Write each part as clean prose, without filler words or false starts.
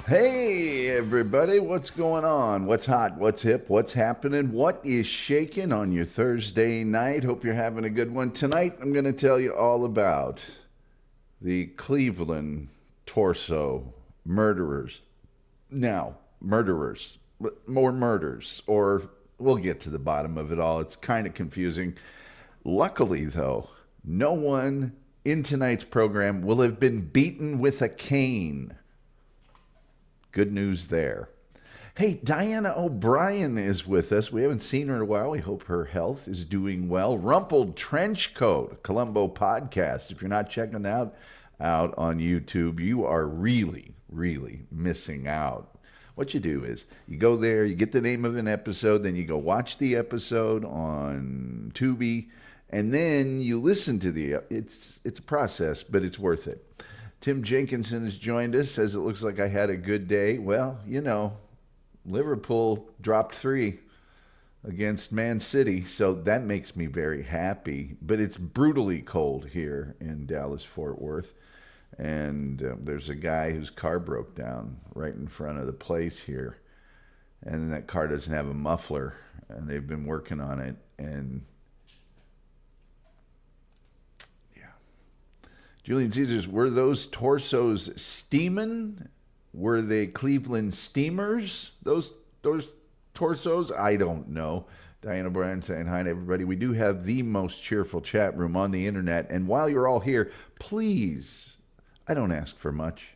Hey, everybody, what's going on? What's hot? What's hip? What's happening? What is shaking on your Thursday night? Hope you're having a good one. Tonight, I'm going to tell you all about the Cleveland torso murderers. Now, murderers, more murders, or we'll get to the bottom of it all. It's kind of confusing. Luckily, though, no one in tonight's program will have been beaten with a cane. Good news there. Hey, Diana O'Brien is with us. We haven't seen her in a while. We hope her health is doing well. Rumpled Trenchcoat, Columbo podcast. If you're not checking that out on YouTube, you are really, really missing out. What you do is you go there, you get the name of an episode, then you go watch the episode on Tubi, and then you listen to it's a process, but it's worth it. Tim Jenkinson has joined us, says it looks like I had a good day. Well, you know, Liverpool dropped 3 against Man City, so that makes me very happy. But it's brutally cold here in Dallas-Fort Worth. And there's a guy whose car broke down right in front of the place here. And that car doesn't have a muffler, and they've been working on it. And Julian Caesars, were those torsos steaming? Were they Cleveland steamers? Those torsos? I don't know. Diana Bryan saying hi to everybody. We do have the most cheerful chat room on the internet. And while you're all here, please, I don't ask for much.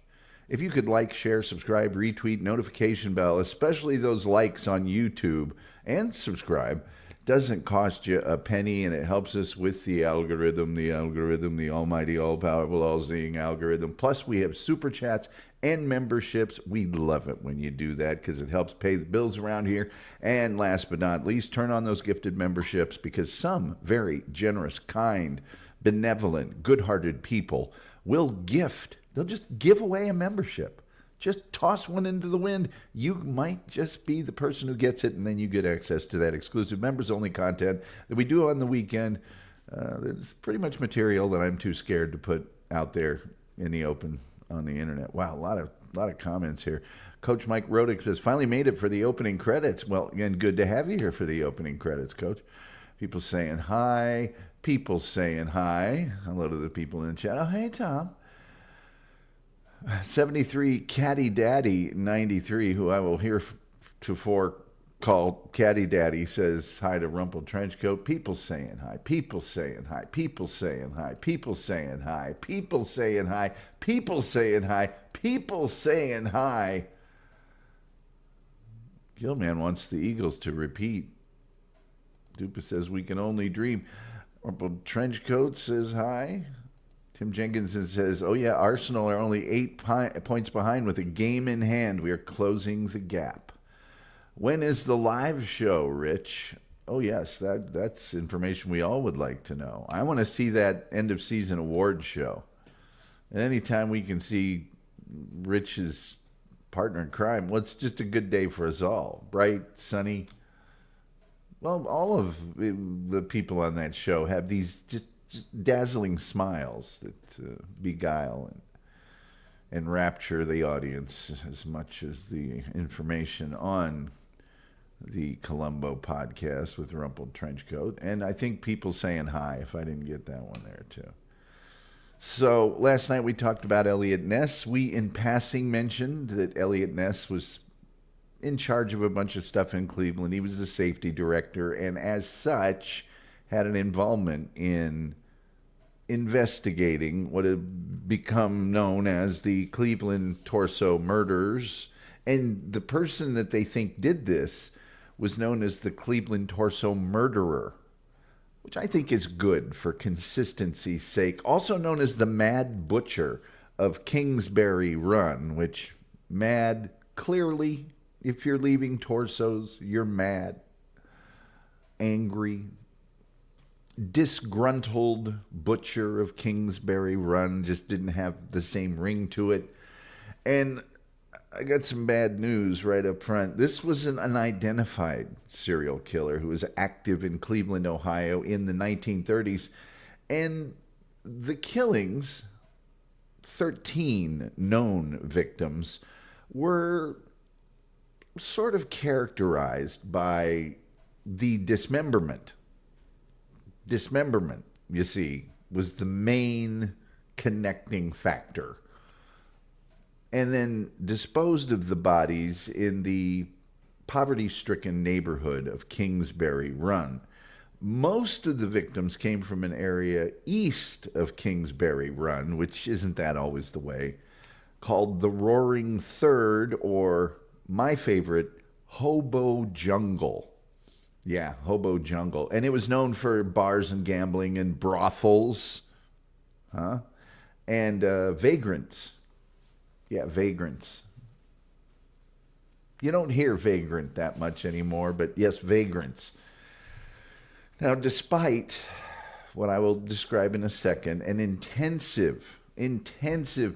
If you could like, share, subscribe, retweet, notification bell, especially those likes on YouTube, and subscribe. Doesn't cost you a penny, and it helps us with the algorithm, the almighty, all-powerful, all-seeing algorithm. Plus, we have super chats and memberships. We love it when you do that because it helps pay the bills around here. And last but not least, turn on those gifted memberships because some very generous, kind, benevolent, good-hearted people will gift. They'll just give away a membership. Just toss one into the wind. You might just be the person who gets it, and then you get access to that exclusive members-only content that we do on the weekend. It's pretty much material that I'm too scared to put out there in the open on the internet. Wow, a lot of comments here. Coach Mike Rodick says, finally made it for the opening credits. Well, again, good to have you here for the opening credits, Coach. People saying hi. People saying hi. Hello to the people in the chat. Oh, hey, Tom. 73 Caddy Daddy 93, who I will heretofore call Caddy Daddy, says hi to Rumpled Trenchcoat. People saying hi. People saying hi. People saying hi. People saying hi. People saying hi. People saying hi. People saying hi. Gilman wants the Eagles to repeat. Dupa says we can only dream. Rumpled Trenchcoat says hi. Tim Jenkinson says, oh, yeah, Arsenal are only 8 points behind with a game in hand. We are closing the gap. When is the live show, Rich? Oh, yes, that's information we all would like to know. I want to see that end-of-season award show. And anytime we can see Rich's partner in crime, well, it's just a good day for us all. Bright, sunny. Well, all of the people on that show have these just dazzling smiles that beguile and rapture the audience as much as the information on the Columbo podcast with Rumpled Trenchcoat. And I think people saying hi, if I didn't get that one there too. So last night we talked about Eliot Ness. We, in passing, mentioned that Eliot Ness was in charge of a bunch of stuff in Cleveland. He was the safety director, and as such, had an involvement in investigating what had become known as the Cleveland torso murders. And the person that they think did this was known as the Cleveland torso murderer, which I think is good for consistency's sake. Also known as the Mad Butcher of Kingsbury Run, which mad, clearly, if you're leaving torsos, you're mad, angry, disgruntled Butcher of Kingsbury Run, just didn't have the same ring to it. And I got some bad news right up front. This was an unidentified serial killer who was active in Cleveland, Ohio in the 1930s. And the killings, 13 known victims, were sort of characterized by the dismemberment. Dismemberment, you see, was the main connecting factor. And then disposed of the bodies in the poverty-stricken neighborhood of Kingsbury Run. Most of the victims came from an area east of Kingsbury Run, which isn't that always the way, called the Roaring Third, or my favorite, Hobo Jungle. Yeah, Hobo Jungle. And it was known for bars and gambling and brothels, and vagrants. Yeah, vagrants. You don't hear vagrant that much anymore, but yes, vagrants. Now, despite what I will describe in a second, an intensive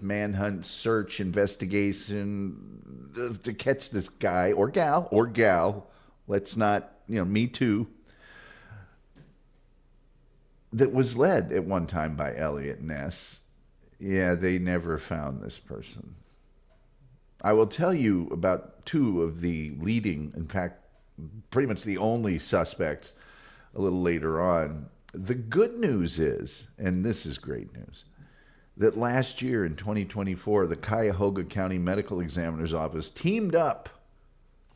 manhunt, search, investigation to catch this guy or gal, let's not, me too, that was led at one time by Eliot Ness. Yeah, they never found this person. I will tell you about two of the leading, in fact, pretty much the only suspects a little later on. The good news is, and this is great news, that last year in 2024, the Cuyahoga County Medical Examiner's Office teamed up.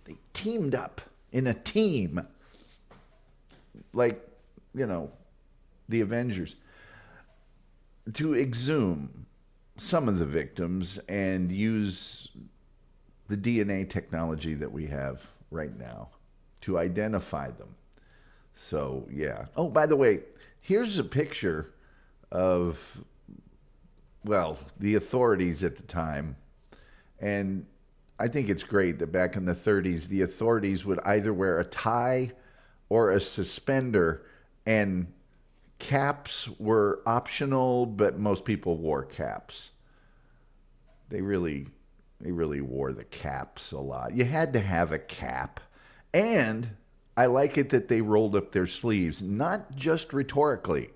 They teamed up in a team, like, the Avengers, to exhume some of the victims and use the DNA technology that we have right now to identify them. So, yeah. Oh, by the way, here's a picture of, the authorities at the time. And I think it's great that back in the 30s, the authorities would either wear a tie or a suspender, and caps were optional, but most people wore caps. They really wore the caps a lot. You had to have a cap. And I like it that they rolled up their sleeves, not just rhetorically.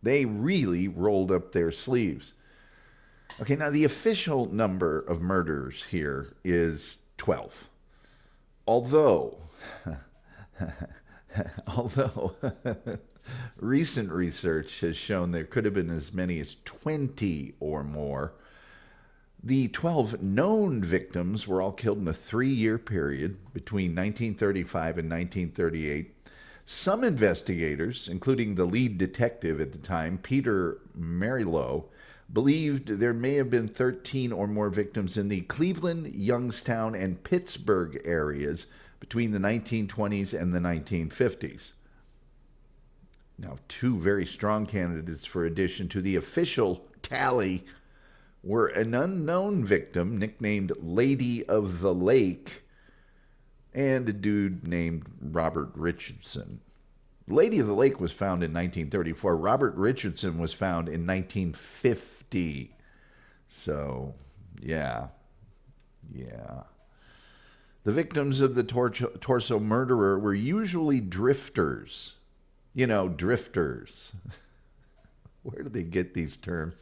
They really rolled up their sleeves. Okay, now the official number of murders here is 12. Although recent research has shown there could have been as many as 20 or more. The 12 known victims were all killed in a 3-year period between 1935 and 1938. Some investigators, including the lead detective at the time, Peter Marilow, believed there may have been 13 or more victims in the Cleveland, Youngstown, and Pittsburgh areas between the 1920s and the 1950s. Now, two very strong candidates for addition to the official tally were an unknown victim nicknamed Lady of the Lake and a dude named Robert Richardson. Lady of the Lake was found in 1934. Robert Richardson was found in 1950. So, yeah. The victims of the torso murderer were usually drifters. Drifters. Where did they get these terms?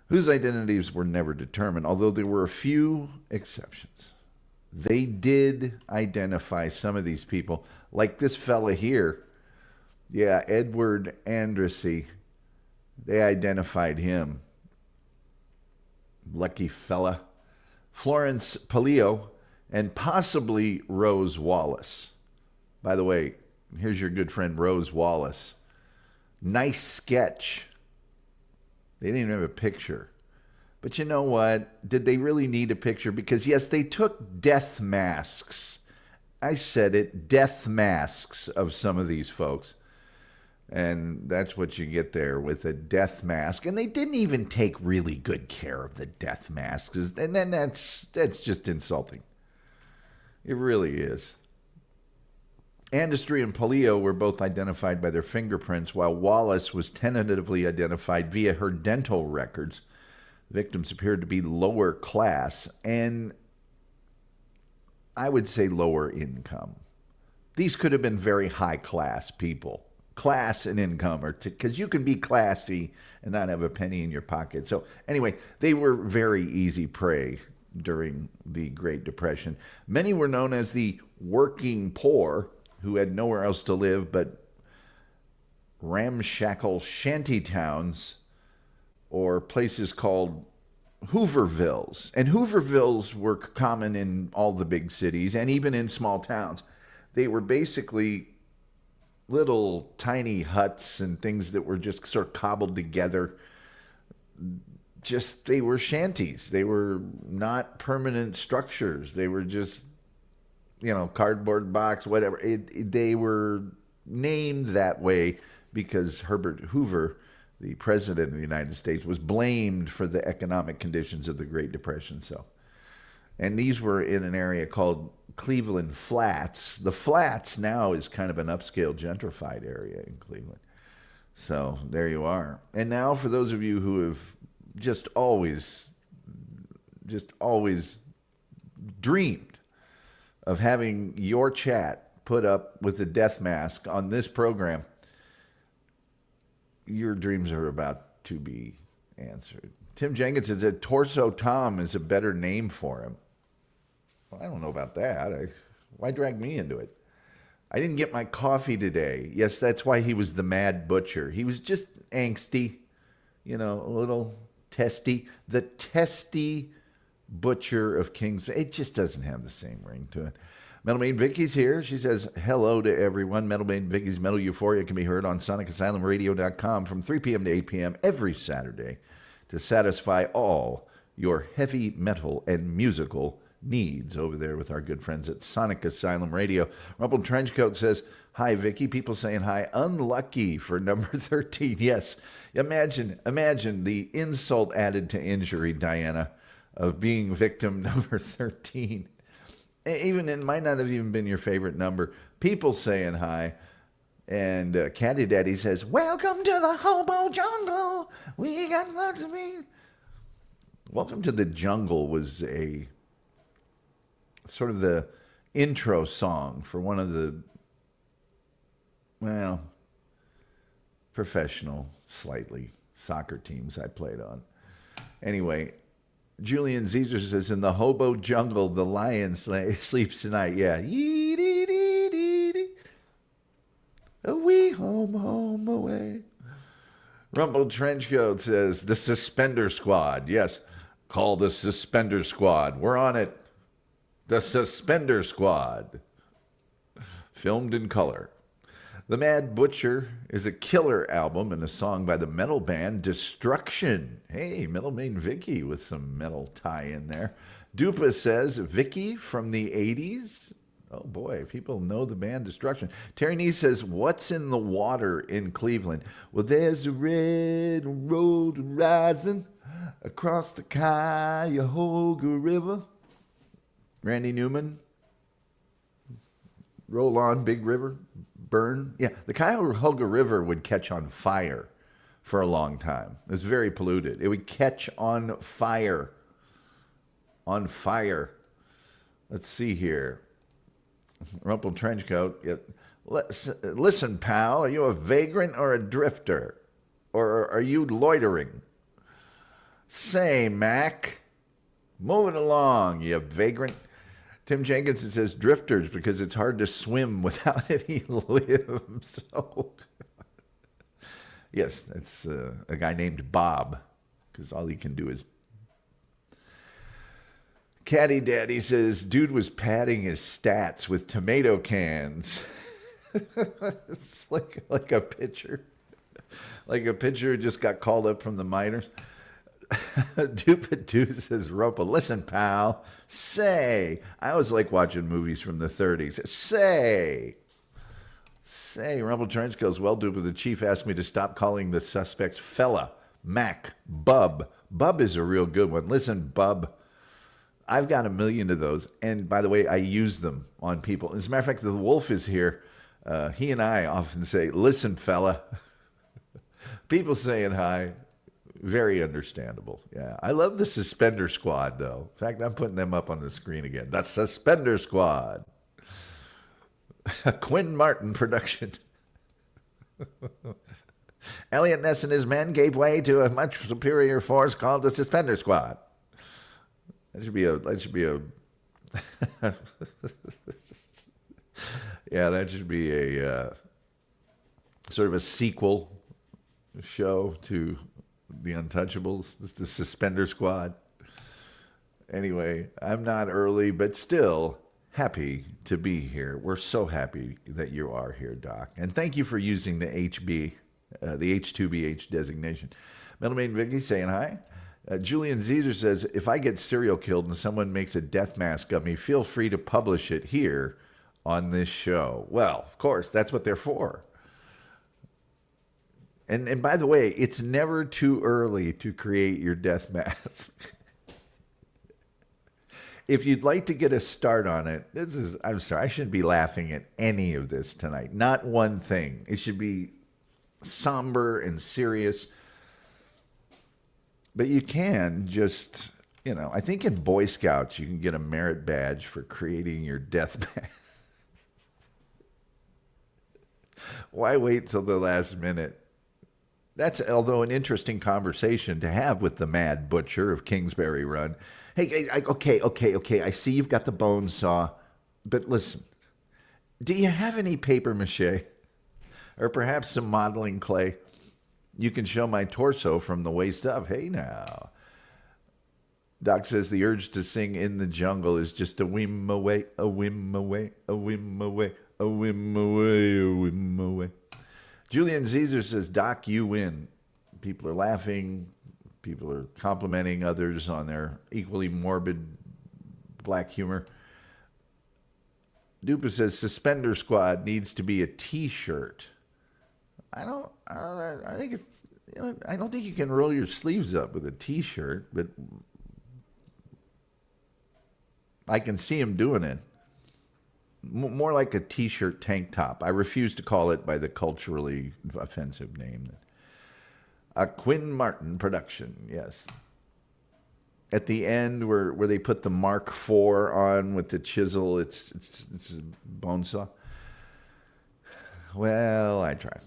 Whose identities were never determined, although there were a few exceptions. They did identify some of these people, like this fella here. Yeah, Edward Andrassy. They identified him. Lucky fella. Florence Palio, and possibly Rose Wallace. By the way, here's your good friend Rose Wallace. Nice sketch. They didn't even have a picture. But you know what? Did they really need a picture? Because, yes, they took death masks. I said it, death masks of some of these folks. And that's what you get there with a death mask. And they didn't even take really good care of the death masks. And then that's just insulting. It really is. Andrassy and Palio were both identified by their fingerprints, while Wallace was tentatively identified via her dental records. Victims appeared to be lower class and, I would say, lower income. These could have been very high-class people. Class and income, because you can be classy and not have a penny in your pocket. So anyway, they were very easy prey during the Great Depression. Many were known as the working poor, who had nowhere else to live but ramshackle shanty towns or places called Hoovervilles. And Hoovervilles were common in all the big cities and even in small towns. They were basically little tiny huts and things that were just sort of cobbled together. They were shanties. They were not permanent structures. They were just, cardboard box, whatever. They were named that way because Herbert Hoover, the president of the United States, was blamed for the economic conditions of the Great Depression. And these were in an area called Cleveland Flats. The Flats now is kind of an upscale gentrified area in Cleveland. So there you are. And now for those of you who have just always dreamed of having your chat put up with the death mask on this program, your dreams are about to be answered. Tim Jenkins says that Torso Tom is a better name for him. Well, I don't know about that. Why drag me into it? I didn't get my coffee today. Yes, that's why he was the Mad Butcher. He was just angsty, a little testy. The testy Butcher of Kingsbury. It just doesn't have the same ring to it. Metal Maid Vicky's here. She says, hello to everyone. Metal Maid Vicky's Metal Euphoria can be heard on SonicAsylumRadio.com from 3 p.m. to 8 p.m. every Saturday to satisfy all your heavy metal and musical needs over there with our good friends at Sonic Asylum Radio. Rumpled Trenchcoat says, hi, Vicky. People saying hi. Unlucky for number 13. Yes. Imagine the insult added to injury, Diana, of being victim number 13. Even it might not have even been your favorite number. People saying hi. And Caddy Daddy says, welcome to the hobo jungle. We got lots of meat. Welcome to the Jungle was a sort of the intro song for one of the, professional, slightly, soccer teams I played on. Anyway, Julian Caesar says, in the hobo jungle, the lion sleeps tonight. Yeah. Yee-dee-dee-dee-dee. Away, home away. Rumpled Trenchcoat says, the Suspender Squad. Yes, call the Suspender Squad. We're on it. The Suspender Squad. Filmed in color. The Mad Butcher is a killer album and a song by the metal band Destruction. Hey, Metal Maid Vicky with some metal tie in there. Dupa says, Vicky from the 80s? Oh boy, people know the band Destruction. Terry Nee says, what's in the water in Cleveland? Well, there's a red road rising across the Cuyahoga River. Randy Newman, roll on, Big River, burn. Yeah, the Cuyahoga River would catch on fire for a long time. It was very polluted. It would catch on fire. On fire. Let's see here. Rumpled Trenchcoat. Yeah. Listen, pal, are you a vagrant or a drifter? Or are you loitering? Say, Mac, move it along, you vagrant. Tim Jenkins says drifters because it's hard to swim without any limbs. Oh, yes, that's a guy named Bob because all he can do is. Caddy Daddy says dude was padding his stats with tomato cans. It's like a pitcher. Like a pitcher who just got called up from the minors. Dupa says, Ropa, listen, pal. Say. I always like watching movies from the 30s. Say. Rumble Trench goes, well, Dupa, the chief asked me to stop calling the suspects fella, Mac, Bub. Bub is a real good one. Listen, Bub. I've got 1 million of those. And by the way, I use them on people. As a matter of fact, the wolf is here. He and I often say, listen, fella. People saying hi. Very understandable. Yeah. I love the Suspender Squad, though. In fact, I'm putting them up on the screen again. The Suspender Squad. A Quinn Martin production. Eliot Ness and his men gave way to a much superior force called the Suspender Squad. That should be a yeah, that should be a sort of a sequel show to The Untouchables, the Suspender Squad. Anyway, I'm not early, but still happy to be here. We're so happy that you are here, Doc. And thank you for using the the H2BH designation. Middlemaid Vicky saying hi. Julian Caesar says, if I get serial killed and someone makes a death mask of me, feel free to publish it here on this show. Well, of course, that's what they're for. And by the way, it's never too early to create your death mask. If you'd like to get a start on it, I'm sorry, I shouldn't be laughing at any of this tonight. Not one thing. It should be somber and serious. But you can just, I think in Boy Scouts you can get a merit badge for creating your death mask. Why wait till the last minute? That's, although, an interesting conversation to have with the mad Butcher of Kingsbury Run. Hey, okay. I see you've got the bone saw, but listen, do you have any paper mache or perhaps some modeling clay? You can show my torso from the waist up. Hey, now. Doc says the urge to sing In the Jungle is just a whim away, a whim away, a whim away, a whim away, a whim away. Julian Caesar says, Doc, you win. People are laughing. People are complimenting others on their equally morbid black humor. Dupa says, Suspender Squad needs to be a T-shirt. I think it's, I don't think you can roll your sleeves up with a T-shirt, but I can see him doing it. More like a T-shirt tank top. I refuse to call it by the culturally offensive name. A Quinn Martin production, yes. At the end, where they put the Mark IV on with the chisel, it's a bone saw. Well, I try.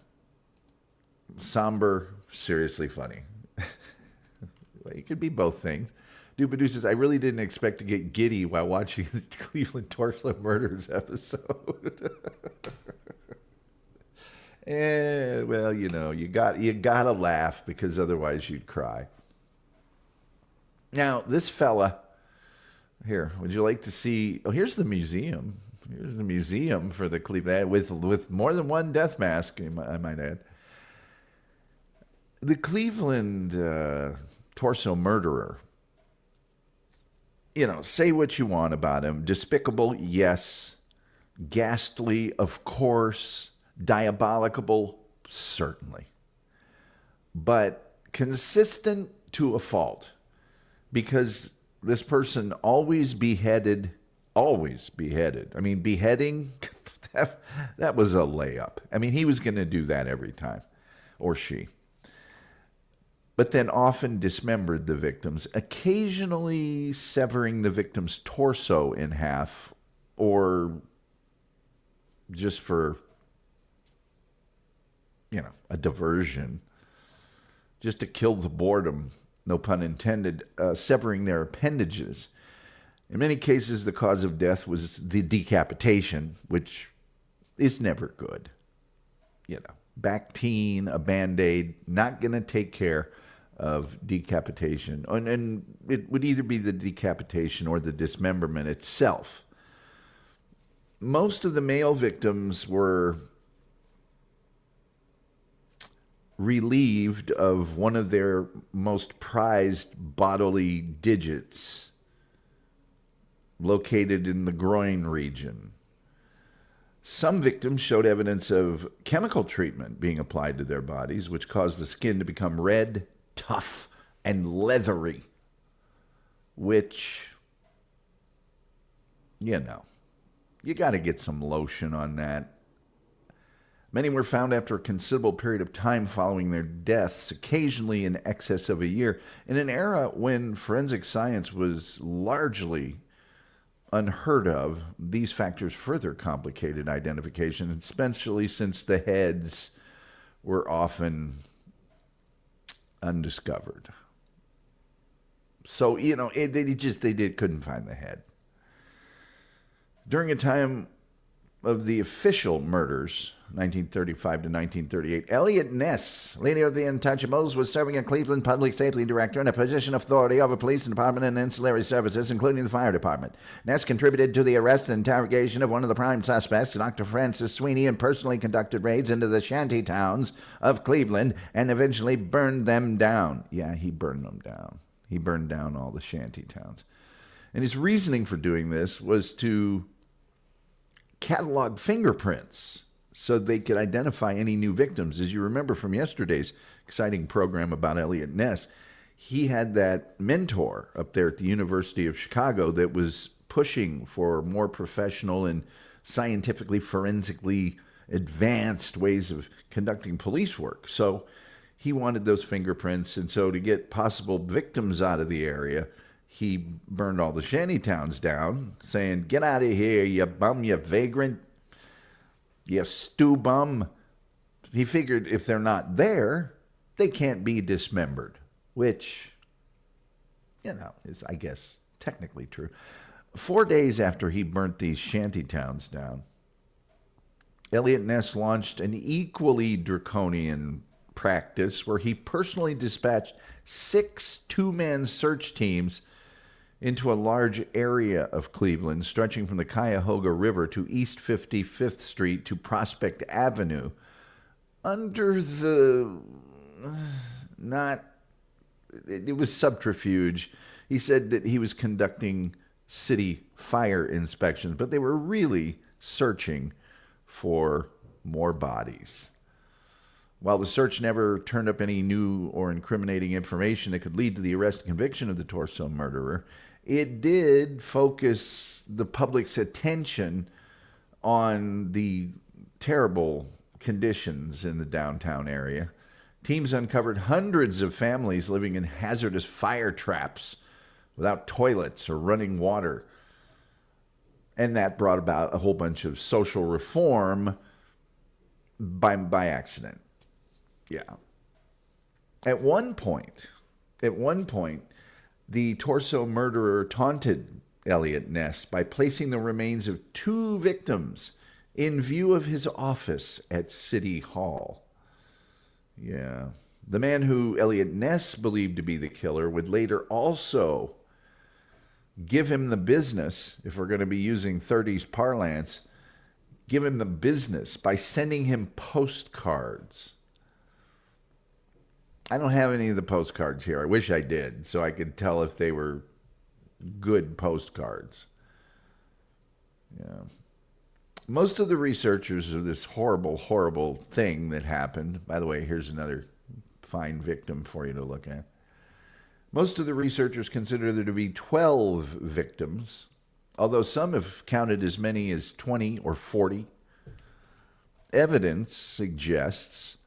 Somber, seriously funny. Well, it could be both things. Doopadoo says, I really didn't expect to get giddy while watching the Cleveland Torso Murders episode. Well, you gotta laugh because otherwise you'd cry. Now, this fella here, would you like to see? Oh, here's the museum. Here's the museum for the Cleveland with more than one death mask, I might add. The Cleveland torso murderer. Say what you want about him. Despicable, yes. Ghastly, of course. Diabolical, certainly. But consistent to a fault. Because this person always beheaded. I mean, beheading, that was a layup. I mean, he was going to do that every time. Or she. But then often dismembered the victims, occasionally severing the victim's torso in half, or just for, a diversion, just to kill the boredom, no pun intended, severing their appendages. In many cases, the cause of death was the decapitation, which is never good. Bactine, a Band-Aid, not going to take care of decapitation. And it would either be the decapitation or the dismemberment itself. Most of the male victims were relieved of one of their most prized bodily digits located in the groin region. Some victims showed evidence of chemical treatment being applied to their bodies, which caused the skin to become red, tough, and leathery, which, you got to get some lotion on that. Many were found after a considerable period of time following their deaths, occasionally in excess of a year, in an era when forensic science was largely unheard of. These factors further complicated identification, especially since the heads were often undiscovered. So, they couldn't find the head. During a time of the official murders, 1935 to 1938, Eliot Ness, leader of the Untouchables, was serving as Cleveland Public Safety Director in a position of authority over police department and ancillary services, including the fire department. Ness contributed to the arrest and interrogation of one of the prime suspects, Dr. Francis Sweeney, and personally conducted raids into the shanty towns of Cleveland and eventually burned them down. Yeah, he burned them down. He burned down all the shanty towns. And his reasoning for doing this was to catalog fingerprints so they could identify any new victims. As you remember from yesterday's exciting program about Eliot Ness, he had that mentor up there at the University of Chicago that was pushing for more professional and scientifically, forensically advanced ways of conducting police work. So he wanted those fingerprints, and so to get possible victims out of the area, he burned all the shanty towns down, saying, "Get out of here, you bum, you vagrant, you stew bum." He figured if they're not there, they can't be dismembered, which, is, I guess, technically true. 4 days after he burnt these shanty towns down, Eliot Ness launched an equally draconian practice where he personally dispatched 6 two-man search teams into a large area of Cleveland, stretching from the Cuyahoga River to East 55th Street to Prospect Avenue, under the, it was subterfuge. He said that he was conducting city fire inspections, but they were really searching for more bodies. While the search never turned up any new or incriminating information that could lead to the arrest and conviction of the torso murderer, it did focus the public's attention on the terrible conditions in the downtown area. Teams uncovered hundreds of families living in hazardous fire traps without toilets or running water. And that brought about a whole bunch of social reform by accident. Yeah. At one point, the torso murderer taunted Eliot Ness by placing the remains of 2 victims in view of his office at City Hall. Yeah. The man who Eliot Ness believed to be the killer would later also give him the business, if we're going to be using 30s parlance, give him the business by sending him postcards. I don't have any of the postcards here. I wish I did, so I could tell if they were good postcards. Yeah. Most of the researchers of this horrible, horrible thing that happened, by the way, here's another fine victim for you to look at. Most of the researchers consider there to be 12 victims, although some have counted as many as 20 or 40. Evidence suggests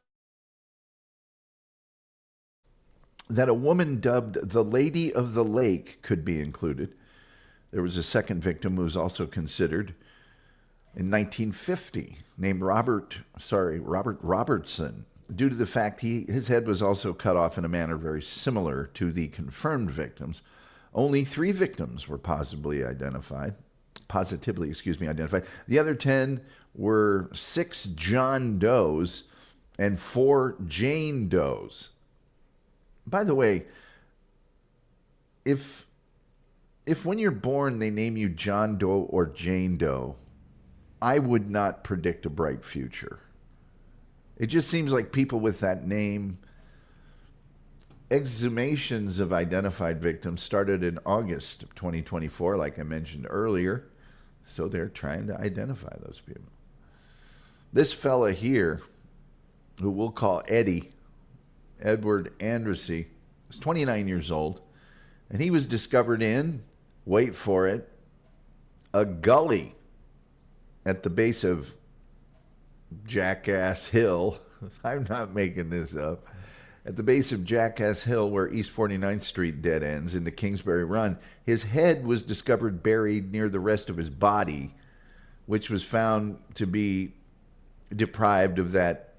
that a woman dubbed the Lady of the Lake could be included. There was a second victim who was also considered in 1950, named Robert Robertson, due to the fact his head was also cut off in a manner very similar to the confirmed victims. Only 3 victims were positively identified. The other 10 were 6 John Does and 4 Jane Does. By the way, if when you're born they name you John Doe or Jane Doe, I would not predict a bright future. It just seems like people with that name. Exhumations of identified victims started in August of 2024, like I mentioned earlier. So they're trying to identify those people. This fella here, who we'll call Eddie, Edward Andrassy, was 29 years old, and he was discovered in, wait for it, a gully at the base of Jackass Hill. I'm not making this up. At the base of Jackass Hill, where East 49th Street dead ends in the Kingsbury Run, his head was discovered buried near the rest of his body, which was found to be deprived of that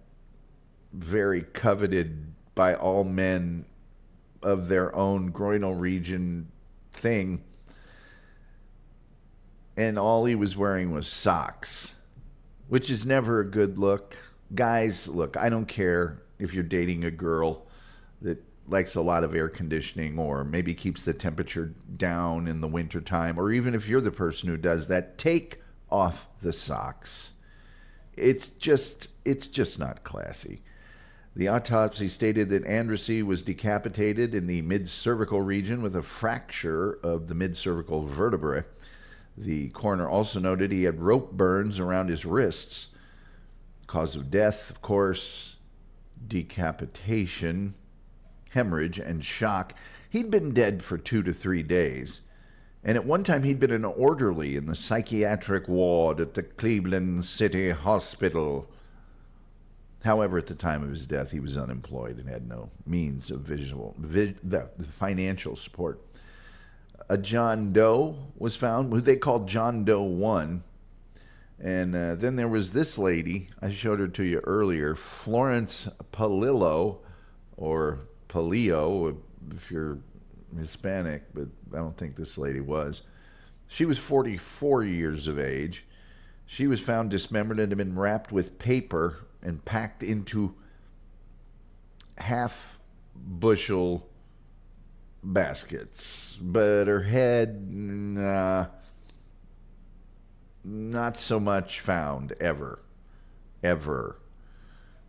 very coveted by all men of their own groinal region thing. And all he was wearing was socks, which is never a good look. Guys, look, I don't care if you're dating a girl that likes a lot of air conditioning or maybe keeps the temperature down in the wintertime, or even if you're the person who does that, take off the socks. It's just not classy. The autopsy stated that Andrassy was decapitated in the mid-cervical region with a fracture of the mid-cervical vertebrae. The coroner also noted he had rope burns around his wrists. Cause of death, of course, decapitation, hemorrhage, and shock. He'd been dead for 2 to 3 days. And at one time, he'd been an orderly in the psychiatric ward at the Cleveland City Hospital. However, at the time of his death, he was unemployed and had no means of financial support. A John Doe was found, who they called John Doe 1. And then there was this lady, I showed her to you earlier, Florence Palillo, or Palillo, if you're Hispanic, but I don't think this lady was. She was 44 years of age. She was found dismembered and had been wrapped with paper and packed into half-bushel baskets. But her head, not so much found, ever.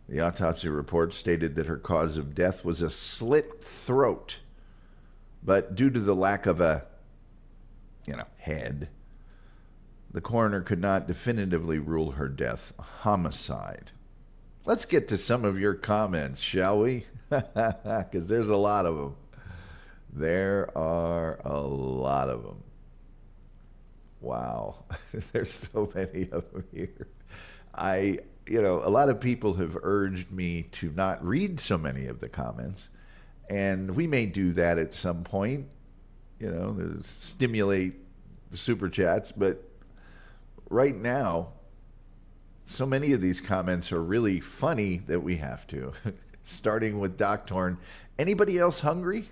The autopsy report stated that her cause of death was a slit throat. But due to the lack of a, head, the coroner could not definitively rule her death a homicide. Let's get to some of your comments, shall we? Because there's a lot of them. There are a lot of them. Wow. There's so many of them here. A lot of people have urged me to not read so many of the comments. And we may do that at some point, to stimulate the super chats. But right now, so many of these comments are really funny that we have to. Starting with Doc Torn. Anybody else hungry?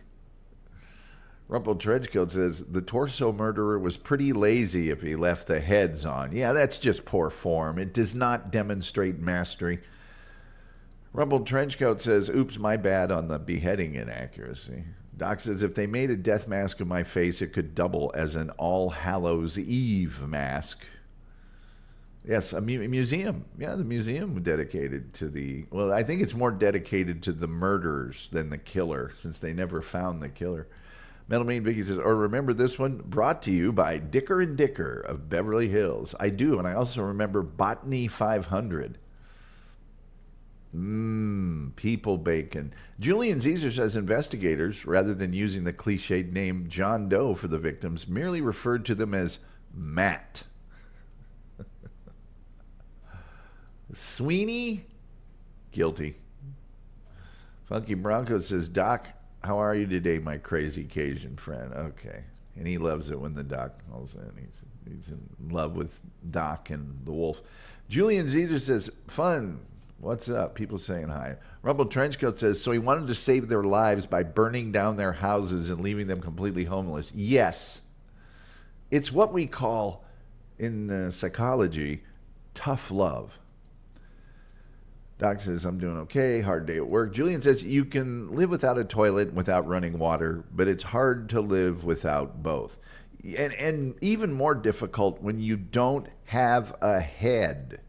Rumpled Trenchcoat says, the torso murderer was pretty lazy if he left the heads on. Yeah, that's just poor form. It does not demonstrate mastery. Rumpled Trenchcoat says, oops, my bad on the beheading inaccuracy. Doc says, if they made a death mask of my face, it could double as an All Hallows Eve mask. Yes, a museum. Yeah, the museum dedicated to well, I think it's more dedicated to the murderers than the killer, since they never found the killer. Metal Mean Vicky says, or remember this one? Brought to you by Dicker and Dicker of Beverly Hills. I do, and I also remember Botany 500. People bacon. Julian Caesar says investigators, rather than using the cliched name John Doe for the victims, merely referred to them as Matt. Sweeney? Guilty. Funky Bronco says, Doc, how are you today, my crazy Cajun friend? Okay. And he loves it when the Doc calls in. He's in love with Doc and the wolf. Julian Caesar says, fun. What's up? People saying hi. Rumble Trenchcoat says, so he wanted to save their lives by burning down their houses and leaving them completely homeless. Yes. It's what we call, in psychology, tough love. Doc says, I'm doing okay. Hard day at work. Julian says, you can live without a toilet and without running water, but it's hard to live without both. And even more difficult when you don't have a head.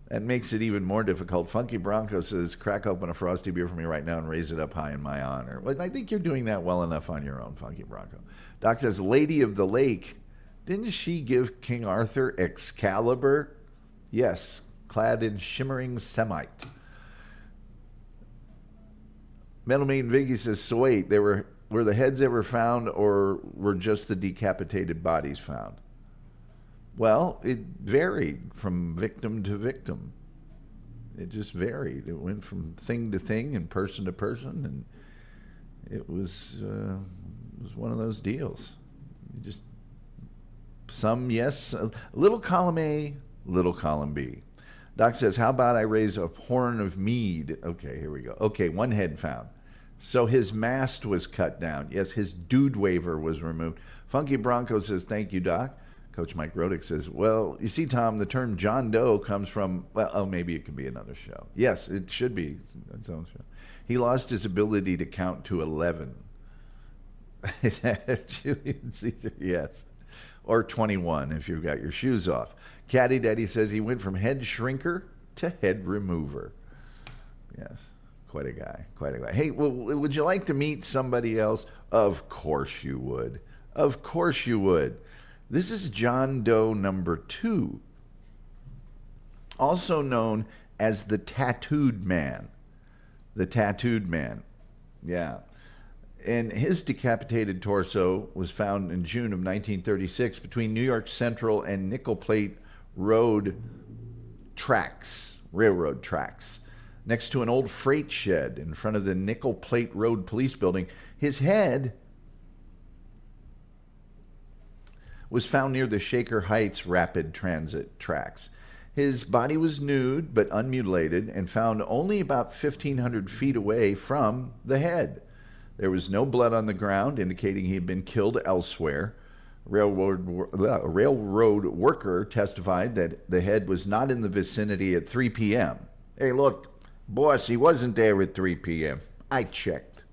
That makes it even more difficult. Funky Bronco says, crack open a frosty beer for me right now and raise it up high in my honor. Well, I think you're doing that well enough on your own, Funky Bronco. Doc says, Lady of the Lake, didn't she give King Arthur Excalibur? Yes, clad in shimmering semite. Metal Meat and Vicky says, so wait, were the heads ever found, or were just the decapitated bodies found? Well, it varied from victim to victim. It just varied. It went from thing to thing and person to person, and it was one of those deals. Just some, yes, a little column A, little column B. Doc says, how about I raise a horn of mead? Okay, here we go. Okay, one head found. So his mast was cut down. Yes, his dude waiver was removed. Funky Bronco says, thank you, Doc. Coach Mike Rodick says, well, you see, Tom, the term John Doe comes from, well, oh, maybe it could be another show. Yes, it should be its own show. He lost his ability to count to 11. Julian Caesar, yes. Or 21 if you've got your shoes off. Caddy Daddy says he went from head shrinker to head remover. Yes, quite a guy, quite a guy. Hey, well, would you like to meet somebody else? Of course you would. Of course you would. This is John Doe number 2, also known as the Tattooed Man. The Tattooed Man, yeah. And his decapitated torso was found in June of 1936 between New York Central and Nickel Plate Road tracks, railroad tracks, next to an old freight shed in front of the Nickel Plate Road Police Building. His head was found near the Shaker Heights Rapid Transit tracks. His body was nude but unmutilated and found only about 1,500 feet away from the head. There was no blood on the ground, indicating he had been killed elsewhere. A railroad worker testified that the head was not in the vicinity at 3 p.m. Hey, look, boss, he wasn't there at 3 p.m. I checked.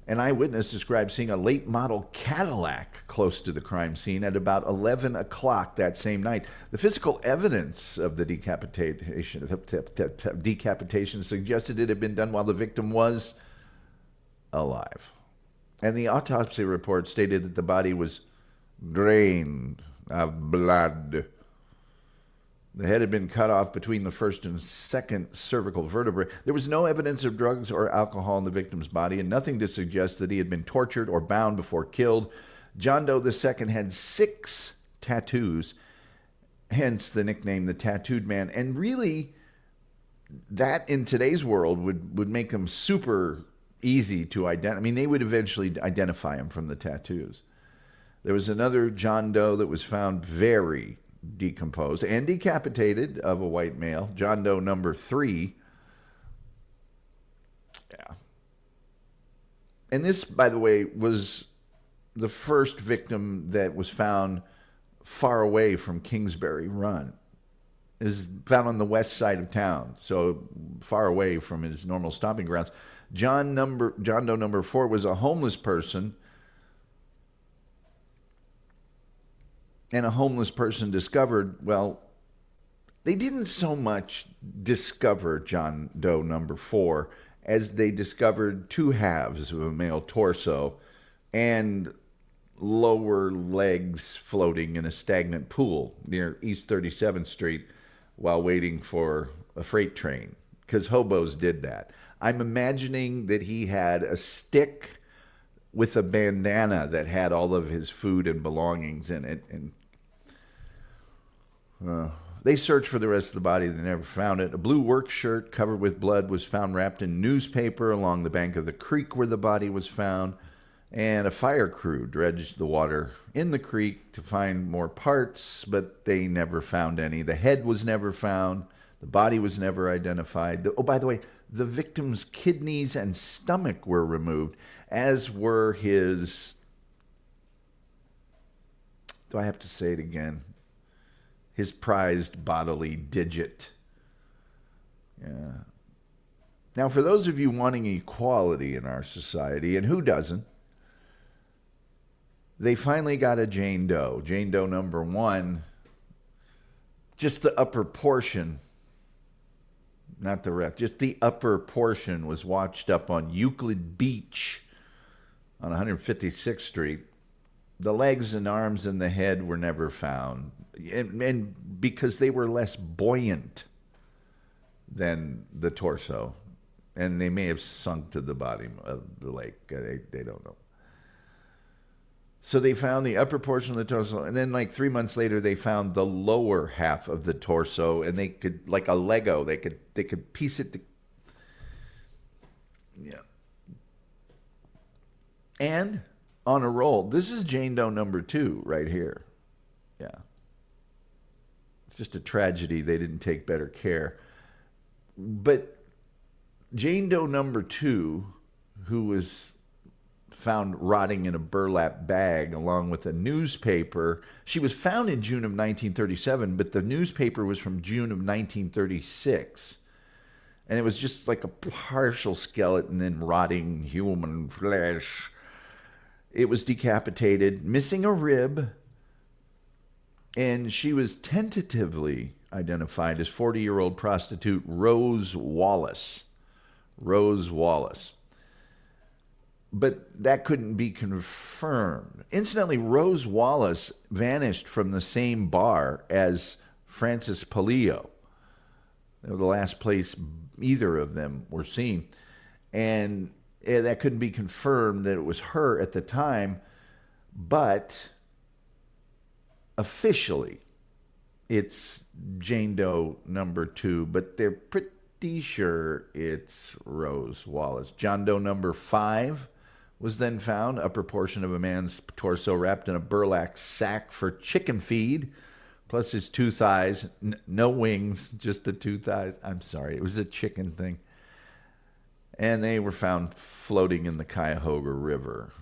An eyewitness described seeing a late model Cadillac close to the crime scene at about 11 o'clock that same night. The physical evidence of the decapitation suggested it had been done while the victim was alive. And the autopsy report stated that the body was drained of blood. The head had been cut off between the first and second cervical vertebrae. There was no evidence of drugs or alcohol in the victim's body, and nothing to suggest that he had been tortured or bound before killed. John Doe II had 6 tattoos, hence the nickname the Tattooed Man. And really, that in today's world would make them super easy to identify. I mean, they would eventually identify him from the tattoos. There was another John Doe that was found very decomposed and decapitated of a white male, John Doe number 3. Yeah. And this, by the way, was the first victim that was found far away from Kingsbury Run. Is found on the west side of town, so far away from his normal stomping grounds. John Doe number 4 was a homeless person, and a homeless person discovered, well, they didn't so much discover John Doe number 4 as they discovered 2 halves of a male torso and lower legs floating in a stagnant pool near East 37th Street while waiting for a freight train, because hobos did that. I'm imagining that he had a stick with a bandana that had all of his food and belongings in it, and they searched for the rest of the body. They never found it. A blue work shirt covered with blood was found wrapped in newspaper along the bank of the creek where the body was found, and a fire crew dredged the water in the creek to find more parts, but they never found any. The head was never found. The body was never identified. Oh, by the way, the victim's kidneys and stomach were removed, as were his, do I have to say it again? His prized bodily digit. Yeah. Now, for those of you wanting equality in our society, and who doesn't, they finally got a Jane Doe. Jane Doe number 1, just the upper portion, not the rest, just the upper portion was washed up on Euclid Beach on 156th Street. The legs and arms and the head were never found, and because they were less buoyant than the torso, and they may have sunk to the bottom of the lake. They don't know. So they found the upper portion of the torso, and then like 3 months later, they found the lower half of the torso, and they could, like a Lego, they could piece it to, yeah. And on a roll, this is Jane Doe number 2 right here. Yeah. It's just a tragedy they didn't take better care. But Jane Doe number 2 who was found rotting in a burlap bag along with a newspaper. She was found in June of 1937, but the newspaper was from June of 1936. And it was just like a partial skeleton and rotting human flesh. It was decapitated, missing a rib, and she was tentatively identified as 40-year-old prostitute Rose Wallace. Rose Wallace. But that couldn't be confirmed. Incidentally, Rose Wallace vanished from the same bar as Francis Palillo. They were the last place either of them were seen. And that couldn't be confirmed that it was her at the time. But officially, it's Jane Doe number 2. But they're pretty sure it's Rose Wallace. John Doe number 5 was then found, upper portion of a man's torso wrapped in a burlap sack for chicken feed, plus his 2 thighs, no wings, just the 2 thighs. I'm sorry, it was a chicken thing. And they were found floating in the Cuyahoga River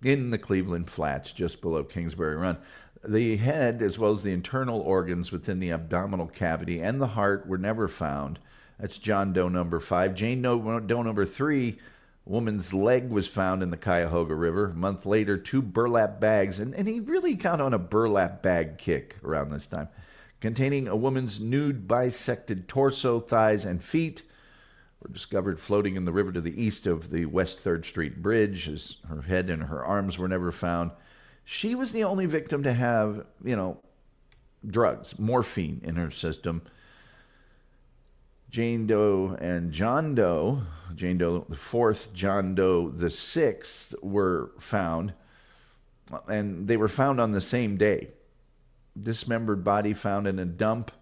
in the Cleveland Flats, just below Kingsbury Run. The head, as well as the internal organs within the abdominal cavity and the heart, were never found. That's John Doe number 5. Jane Doe number 3, woman's leg was found in the Cuyahoga River. A month later, 2 burlap bags, and he really got on a burlap bag kick around this time, containing a woman's nude bisected torso, thighs, and feet, were discovered floating in the river to the east of the West 3rd Street Bridge. As her head and her arms were never found. She was the only victim to have, drugs, morphine in her system. Jane Doe and John Doe, Jane Doe the 4th, John Doe the 6th, were found, and they were found on the same day. Dismembered body found in a dump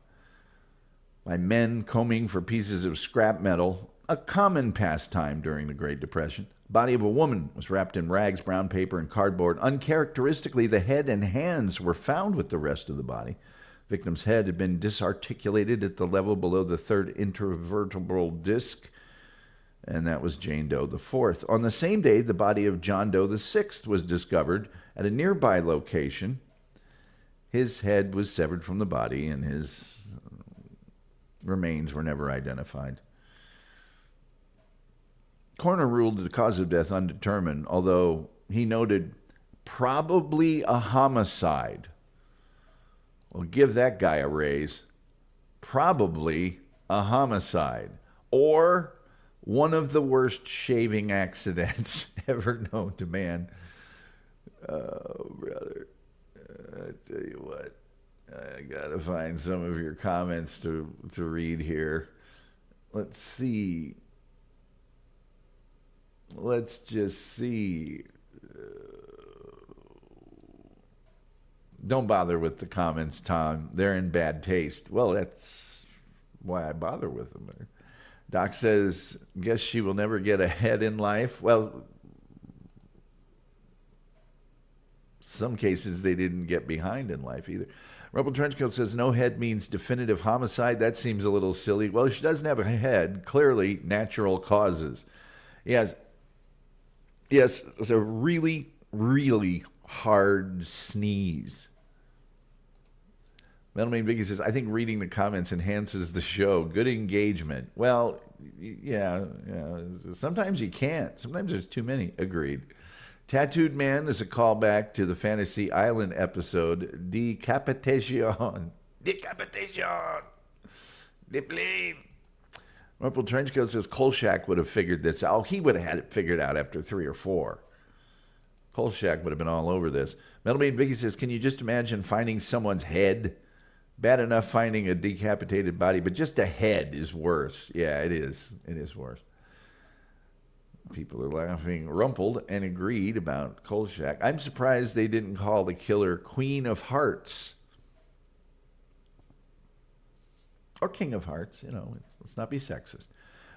by men combing for pieces of scrap metal, a common pastime during the Great Depression. Body of a woman was wrapped in rags, brown paper, and cardboard. Uncharacteristically, the head and hands were found with the rest of the body. Victim's head had been disarticulated at the level below the 3rd intervertebral disc, and that was Jane Doe the 4th. On the same day, the body of John Doe the 6th was discovered at a nearby location. His head was severed from the body, and his remains were never identified. Coroner ruled the cause of death undetermined, although he noted probably a homicide. Well, give that guy a raise. Probably a homicide. Or one of the worst shaving accidents ever known to man. Oh, brother. I tell you what. I got to find some of your comments to read here. Let's see. Let's just see. Don't bother with the comments, Tom. They're in bad taste. Well, that's why I bother with them. Doc says, guess she will never get ahead in life. Well, some cases they didn't get behind in life either. Rebel Trenchcoat says, no head means definitive homicide. That seems a little silly. Well, she doesn't have a head. Clearly, natural causes. Yes, it's a really, really hard sneeze. Metalman Vicky says, I think reading the comments enhances the show. Good engagement. Well, yeah. Sometimes you can't. Sometimes there's too many. Agreed. Tattooed Man is a callback to the Fantasy Island episode, Decapitation. Decapitation. The plane. Purple Trenchcoat says Kolchak would have figured this out. Oh, he would have had it figured out after 3 or 4. Kolchak would have been all over this. Metalman Vicky says, can you just imagine finding someone's head? Bad enough finding a decapitated body, but just a head is worse. Yeah, it is. It is worse. People are laughing. Rumpled and agreed about Kolchak. I'm surprised they didn't call the killer Queen of Hearts. Or King of Hearts, let's not be sexist.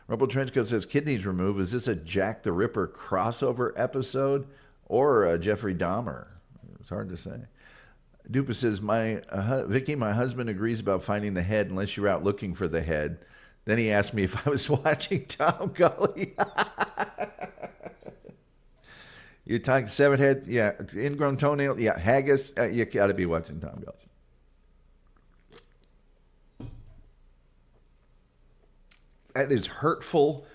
Rumple Trenchcoat says, kidneys removed. Is this a Jack the Ripper crossover episode or a Jeffrey Dahmer? It's hard to say. Dupa says, Vicky, my husband agrees about finding the head unless you're out looking for the head. Then he asked me if I was watching Tom Gulley. You're talking seven head, yeah, ingrown toenail, yeah, haggis. You got to be watching Tom Gulley. That is hurtful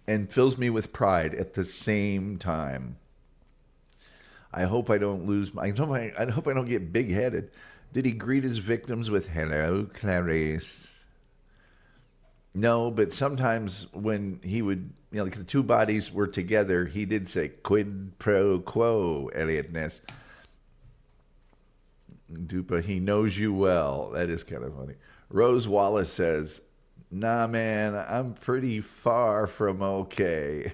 and fills me with pride at the same time. I hope I don't lose my. I hope I don't get big-headed. Did he greet his victims with "Hello, Clarice"? No, but sometimes when he would, like the two bodies were together, he did say "quid pro quo." Eliot Ness. Dupa, he knows you well. That is kind of funny. Rose Wallace says, "Nah, man, I'm pretty far from okay."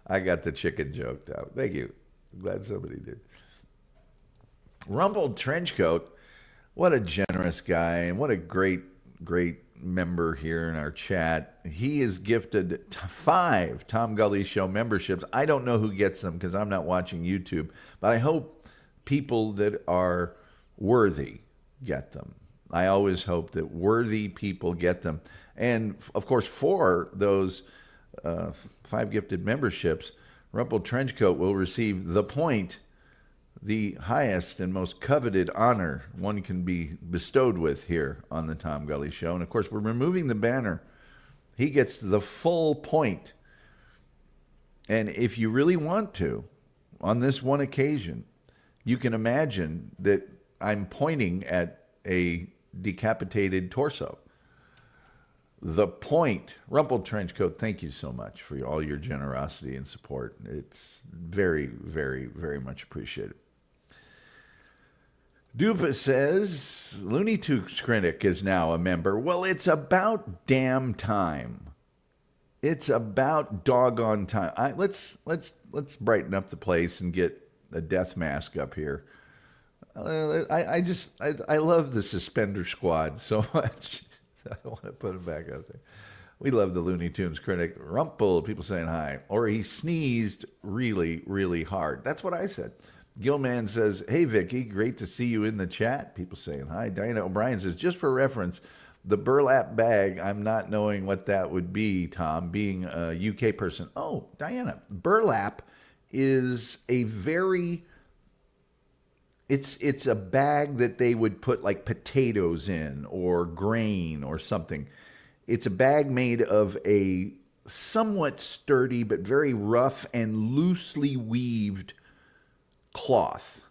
I got the chicken joke down. Thank you. I'm glad somebody did. Rumpled Trenchcoat, what a generous guy, and what a great member here in our chat. He is gifted 5 Tom Gulley Show memberships. I don't know who gets them because I'm not watching YouTube, but I hope people that are worthy get them. I always hope that worthy people get them. And, of course, for those 5 gifted memberships, Rumpled Trenchcoat will receive the point, the highest and most coveted honor one can be bestowed with here on the Tom Gulley Show. And, of course, we're removing the banner. He gets the full point. And if you really want to, on this one occasion, you can imagine that I'm pointing at a decapitated torso. The point. Rumpled Trenchcoat, thank you so much for all your generosity and support. It's very, very, very much appreciated. Dupa says, Looney Tunes Critic is now a member. Well, it's about damn time. It's about doggone time. Let's brighten up the place and get a death mask up here. I love the Suspender Squad so much. I want to put him back up there. We love the Looney Tunes Critic. Rumple, people saying hi. Or he sneezed really, really hard. That's what I said. Gilman says, hey, Vicky, great to see you in the chat. People saying hi. Diana O'Brien says, just for reference, the burlap bag, I'm not knowing what that would be, Tom, being a UK person. Oh, Diana, burlap is a very... It's a bag that they would put like potatoes in or grain or something. It's a bag made of a somewhat sturdy but very rough and loosely weaved cloth.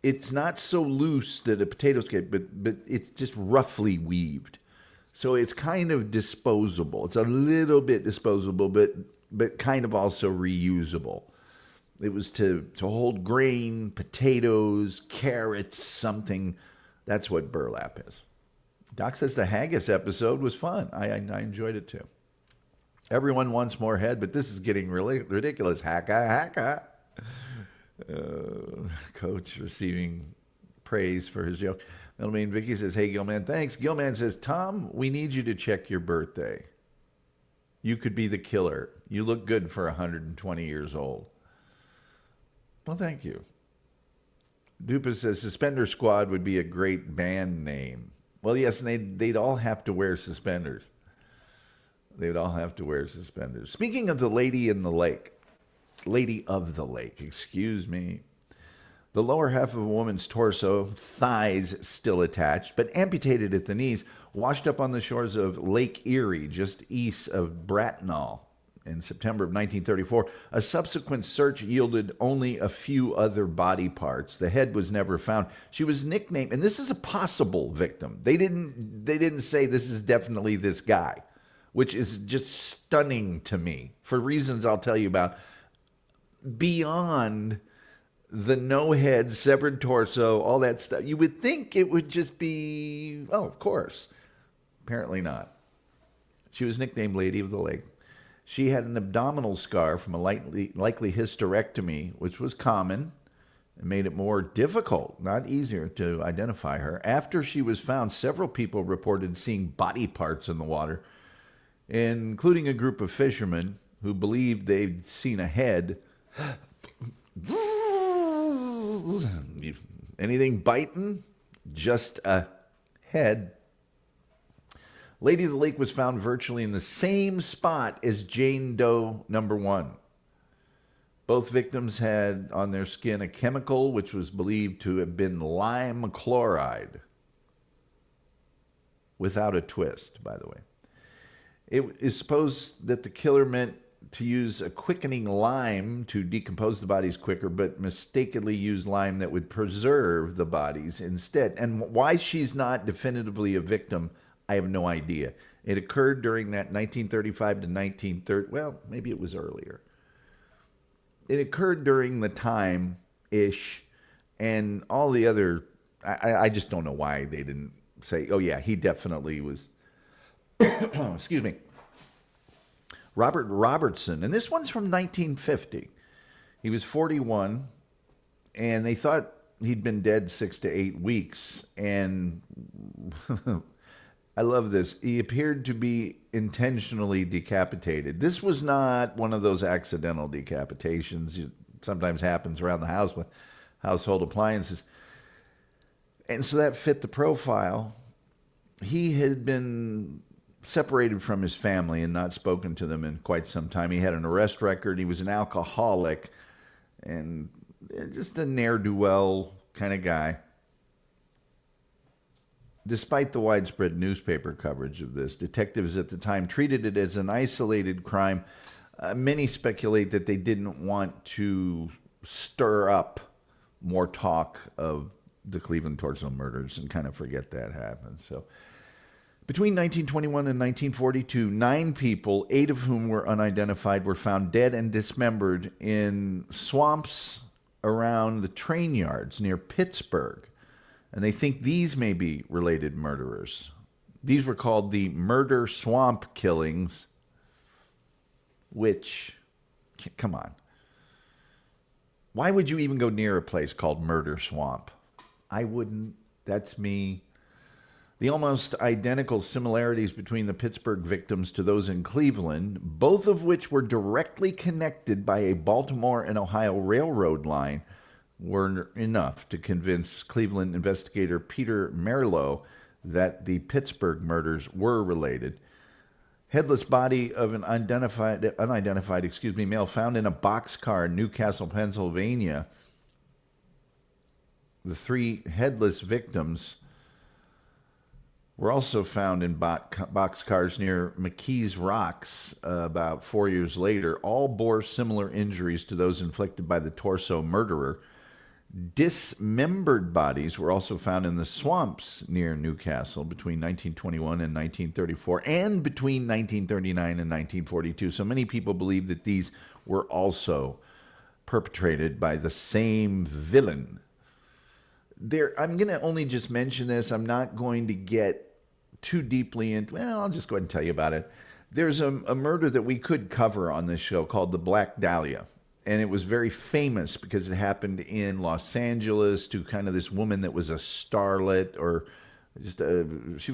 It's not so loose that a potato skate, but it's just roughly weaved. So it's kind of disposable. It's a little bit disposable, but kind of also reusable. It was to hold grain, potatoes, carrots, something. That's what burlap is. Doc says the haggis episode was fun. I enjoyed it too. Everyone wants more head, but this is getting really ridiculous. Hacka. Coach receiving praise for his joke. Middleman Vicky says, hey, Gilman, thanks. Gilman says, Tom, we need you to check your birthday. You could be the killer. You look good for 120 years old. Well, thank you. Dupa says Suspender Squad would be a great band name. Well, yes, and they'd all have to wear suspenders. They'd all have to wear suspenders. Speaking of the lady of the lake, excuse me. The lower half of a woman's torso, thighs still attached, but amputated at the knees, washed up on the shores of Lake Erie, just east of Bracknell. In September of 1934, a subsequent search yielded only a few other body parts. The head was never found. She was nicknamed, and this is a possible victim. They didn't say this is definitely this guy, which is just stunning to me for reasons I'll tell you about. Beyond the no head, severed torso, all that stuff, you would think it would just be, oh, of course. Apparently not. She was nicknamed Lady of the Lake. She had an abdominal scar from a likely hysterectomy, which was common and made it more difficult, not easier, to identify her. After she was found, several people reported seeing body parts in the water, including a group of fishermen who believed they'd seen a head. Anything biting? Just a head. Lady of the Lake was found virtually in the same spot as Jane Doe number 1. Both victims had on their skin a chemical which was believed to have been lime chloride. Without a twist, by the way. It is supposed that the killer meant to use a quickening lime to decompose the bodies quicker, but mistakenly used lime that would preserve the bodies instead. And why she's not definitively a victim, I have no idea. It occurred during that 1935 to 1930, well, maybe it was earlier. It occurred during the time-ish, and all the other, I just don't know why they didn't say, oh yeah, he definitely was, excuse me, Robert Robertson, and this one's from 1950. He was 41, and they thought he'd been dead 6 to 8 weeks, and I love this. He appeared to be intentionally decapitated. This was not one of those accidental decapitations. It sometimes happens around the house with household appliances. And so that fit the profile. He had been separated from his family and not spoken to them in quite some time. He had an arrest record. He was an alcoholic and just a ne'er-do-well kind of guy. Despite the widespread newspaper coverage of this, detectives at the time treated it as an isolated crime. Many speculate that they didn't want to stir up more talk of the Cleveland torso murders and kind of forget that happened. So between 1921 and 1942, 9 people, 8 of whom were unidentified, were found dead and dismembered in swamps around the train yards near Pittsburgh. And they think these may be related murderers. These were called the murder swamp killings, which, come on. Why would you even go near a place called Murder Swamp? I wouldn't. That's me. The almost identical similarities between the Pittsburgh victims to those in Cleveland, both of which were directly connected by a Baltimore and Ohio railroad line, were enough to convince Cleveland investigator Peter Merlo that the Pittsburgh murders were related. Headless body of an unidentified male found in a boxcar in Newcastle, Pennsylvania. The 3 headless victims were also found in boxcars near McKees Rocks about 4 years later. All bore similar injuries to those inflicted by the torso murderer. Dismembered bodies were also found in the swamps near Newcastle between 1921 and 1934 and between 1939 and 1942. So many people believe that these were also perpetrated by the same villain. I'm going to only just mention this. I'm not going to get too deeply into, well, I'll just go ahead and tell you about it. There's a murder that we could cover on this show called the Black Dahlia. And it was very famous because it happened in Los Angeles to kind of this woman that was a starlet, or just she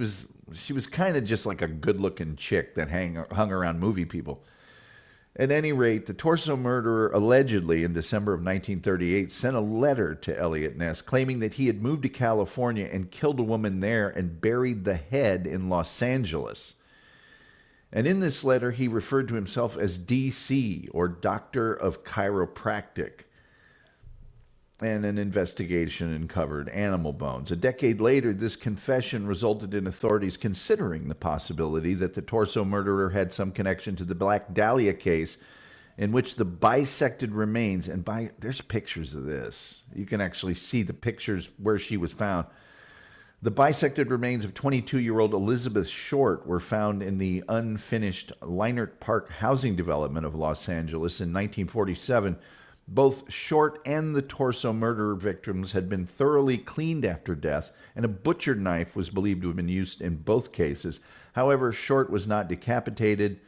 was kind of just like a good-looking chick that hung around movie people. At any rate, the torso murderer allegedly in December of 1938 sent a letter to Eliot Ness claiming that he had moved to California and killed a woman there and buried the head in Los Angeles. And in this letter, he referred to himself as DC, or Doctor of Chiropractic, and an investigation uncovered animal bones. A decade later, this confession resulted in authorities considering the possibility that the torso murderer had some connection to the Black Dahlia case, in which the bisected remains, and there's pictures of this. You can actually see the pictures where she was found. The bisected remains of 22-year-old Elizabeth Short were found in the unfinished Leinert Park housing development of Los Angeles in 1947. Both Short and the torso murder victims had been thoroughly cleaned after death, and a butcher knife was believed to have been used in both cases. However, Short was not decapitated,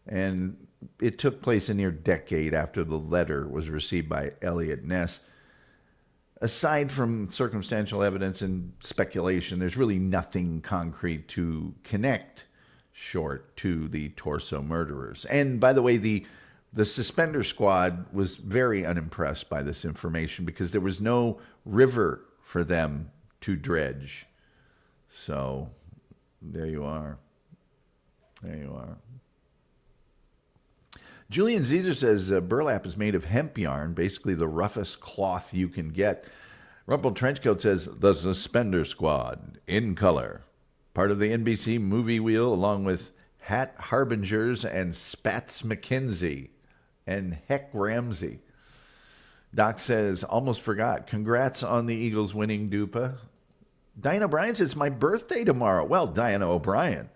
and it took place a near decade after the letter was received by Eliot Ness. Aside from circumstantial evidence and speculation, there's really nothing concrete to connect Short to the torso murderers. And by the way, the Suspender Squad was very unimpressed by this information because there was no river for them to dredge. So there you are. There you are. Julian Caesar says burlap is made of hemp yarn, basically the roughest cloth you can get. Rumpled Trenchcoat says the Suspender Squad, in color. Part of the NBC movie wheel, along with Hat Harbingers and Spats McKenzie and Heck Ramsey. Doc says, almost forgot. Congrats on the Eagles winning, Dupa. Diana O'Brien says, my birthday tomorrow. Well, Diana O'Brien,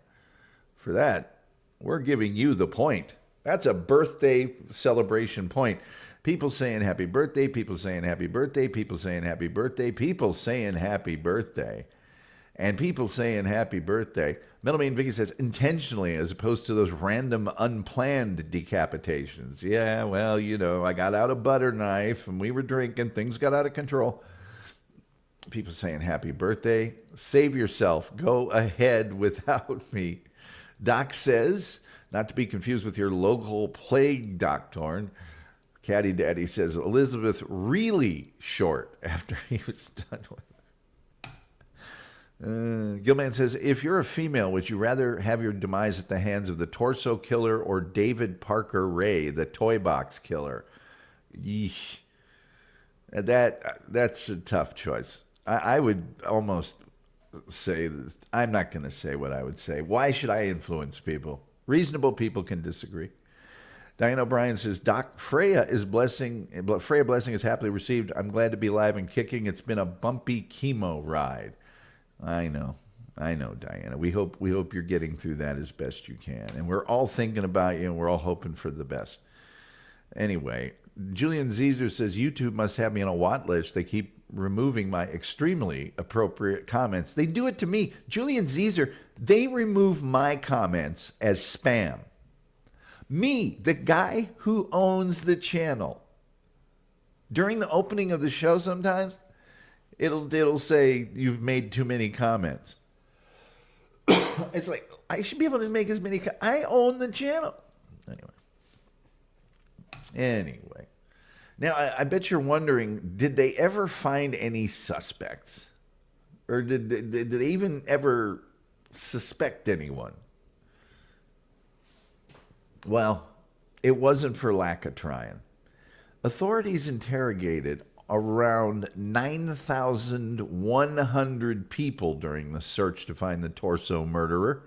for that, we're giving you the point. That's a birthday celebration point. People saying happy birthday, people saying happy birthday, people saying happy birthday, people saying happy birthday, and people saying happy birthday. Middleman Vicky says intentionally as opposed to those random unplanned decapitations. Yeah, well, you know, I got out a butter knife and we were drinking. Things got out of control. People saying happy birthday. Save yourself. Go ahead without me. Doc says, not to be confused with your local plague doctor. Caddy Daddy says, Elizabeth really short after he was done with. Gilman says, if you're a female, would you rather have your demise at the hands of the Torso Killer or David Parker Ray, the Toy Box Killer? Yeesh. That's a tough choice. I would almost say, I'm not going to say what I would say. Why should I influence people? Reasonable people can disagree. Diane O'Brien says, Doc, Freya blessing is happily received. I'm glad to be alive and kicking. It's been a bumpy chemo ride. I know, Diana. We hope you're getting through that as best you can. And we're all thinking about you, and we're all hoping for the best. Anyway, Julian Caesar says, YouTube must have me on a Watt list. They keep removing my extremely appropriate comments. They do it to me. Julian Caesar, they remove my comments as spam. Me, the guy who owns the channel. During the opening of the show sometimes, it'll say you've made too many comments. It's like, I should be able to make as many. I own the channel. Anyway. Now, I bet you're wondering, did they ever find any suspects? Or did they even ever suspect anyone? Well, it wasn't for lack of trying. Authorities interrogated around 9,100 people during the search to find the Torso murderer.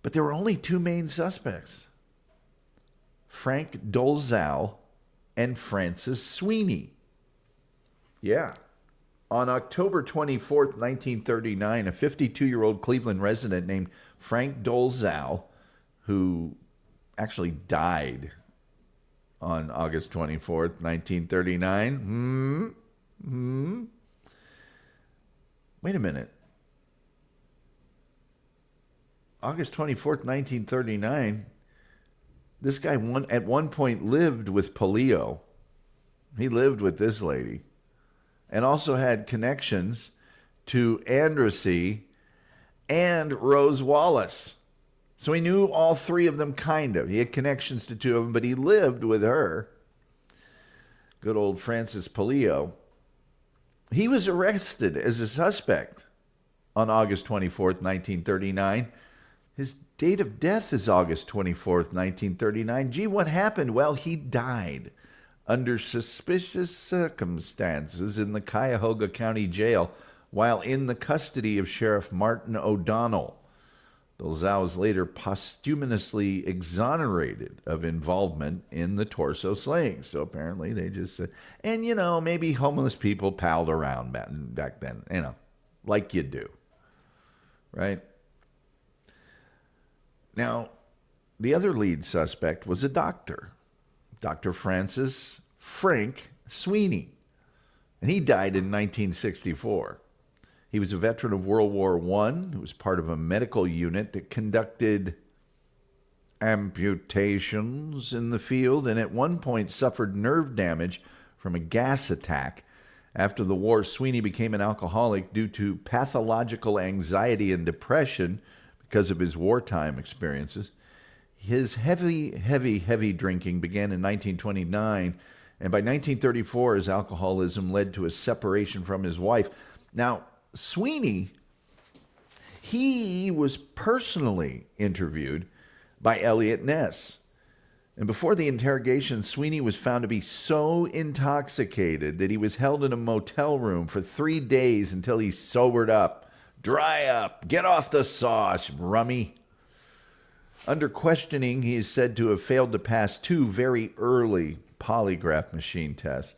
But there were only two main suspects, Frank Dolezal and Francis Sweeney. Yeah. On October 24th, 1939, a 52-year-old Cleveland resident named Frank Dolezal, who actually died on August 24th, 1939. Wait a minute. August 24th, 1939, this guy at one point lived with polio. He lived with this lady and also had connections to Andrassy and Rose Wallace. So he knew all three of them kind of. He had connections to two of them, but he lived with her. Good old Francis Polio. He was arrested as a suspect on August 24th, 1939. His date of death is August 24th, 1939. Gee, what happened? Well, he died under suspicious circumstances in the Cuyahoga County Jail while in the custody of Sheriff Martin O'Donnell. Dolezal was later posthumously exonerated of involvement in the Torso slaying. So apparently they just said, and you know, maybe homeless people palled around back then, you know, like you do, right? Now, the other lead suspect was a doctor, Dr. Francis Frank Sweeney, and he died in 1964. He was a veteran of World War I, who was part of a medical unit that conducted amputations in the field, and at one point suffered nerve damage from a gas attack. After the war, Sweeney became an alcoholic due to pathological anxiety and depression because of his wartime experiences. His heavy drinking began in 1929, and by 1934, his alcoholism led to a separation from his wife. Now, Sweeney, He was personally interviewed by Eliot Ness. And before the interrogation, Sweeney was found to be so intoxicated that he was held in a motel room for 3 days until he sobered up. Dry up. Get off the sauce, rummy. Under questioning, he is said to have failed to pass 2 very early polygraph machine tests.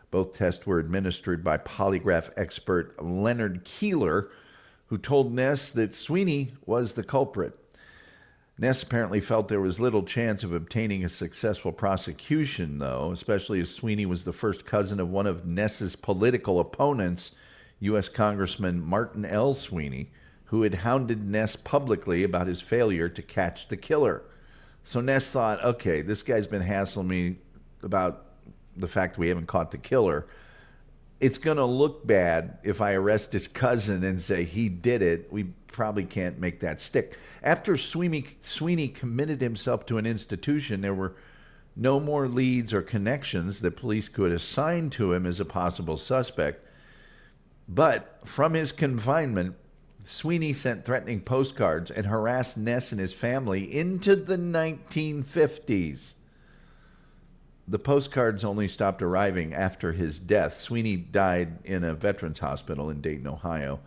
Both tests were administered by polygraph expert Leonard Keeler, who told Ness that Sweeney was the culprit. Ness apparently felt there was little chance of obtaining a successful prosecution, though, especially as Sweeney was the first cousin of one of Ness's political opponents, U.S. Congressman Martin L. Sweeney, who had hounded Ness publicly about his failure to catch the killer. So Ness thought, okay, this guy's been hassling me about the fact we haven't caught the killer. It's going to look bad if I arrest his cousin and say he did it. We probably can't make that stick. After Sweeney committed himself to an institution, there were no more leads or connections that police could assign to him as a possible suspect. But from his confinement, Sweeney sent threatening postcards and harassed Ness and his family into the 1950s. The postcards only stopped arriving after his death. Sweeney died in a veterans hospital in Dayton, Ohio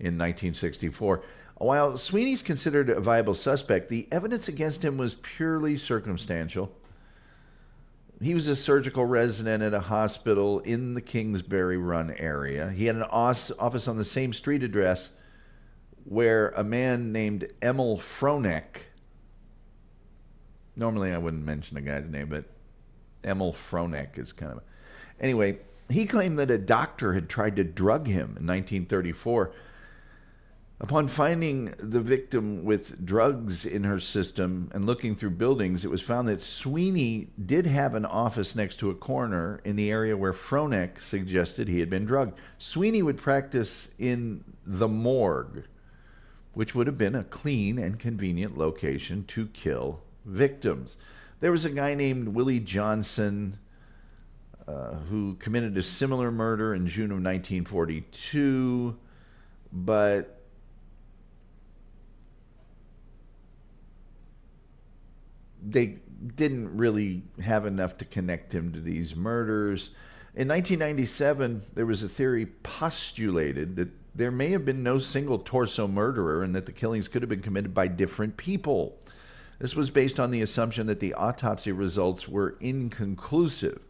in 1964. While Sweeney's considered a viable suspect, the evidence against him was purely circumstantial. He was a surgical resident at a hospital in the Kingsbury Run area. He had an office on the same street address where a man named Emil Fronek, normally I wouldn't mention the guy's name, but Emil Fronek is kind of... Anyway, he claimed that a doctor had tried to drug him in 1934. Upon finding the victim with drugs in her system and looking through buildings, it was found that Sweeney did have an office next to a corner in the area where Fronek suggested he had been drugged. Sweeney would practice in the morgue, which would have been a clean and convenient location to kill victims. There was a guy named Willie Johnson who committed a similar murder in June of 1942, but they didn't really have enough to connect him to these murders. In 1997, there was a theory postulated that there may have been no single torso murderer and that the killings could have been committed by different people. This was based on the assumption that the autopsy results were inconclusive.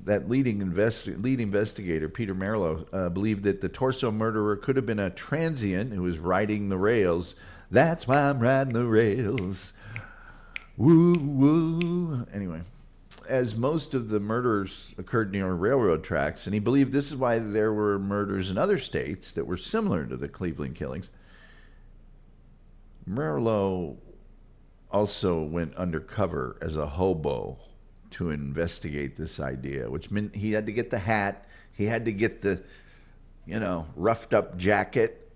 That lead investigator, Peter Merlo, believed that the torso murderer could have been a transient who was riding the rails. That's why I'm riding the rails. Woo, woo. Anyway, as most of the murders occurred near railroad tracks, and he believed this is why there were murders in other states that were similar to the Cleveland killings. Merlo also went undercover as a hobo to investigate this idea, which meant he had to get the hat, he had to get the, roughed up jacket,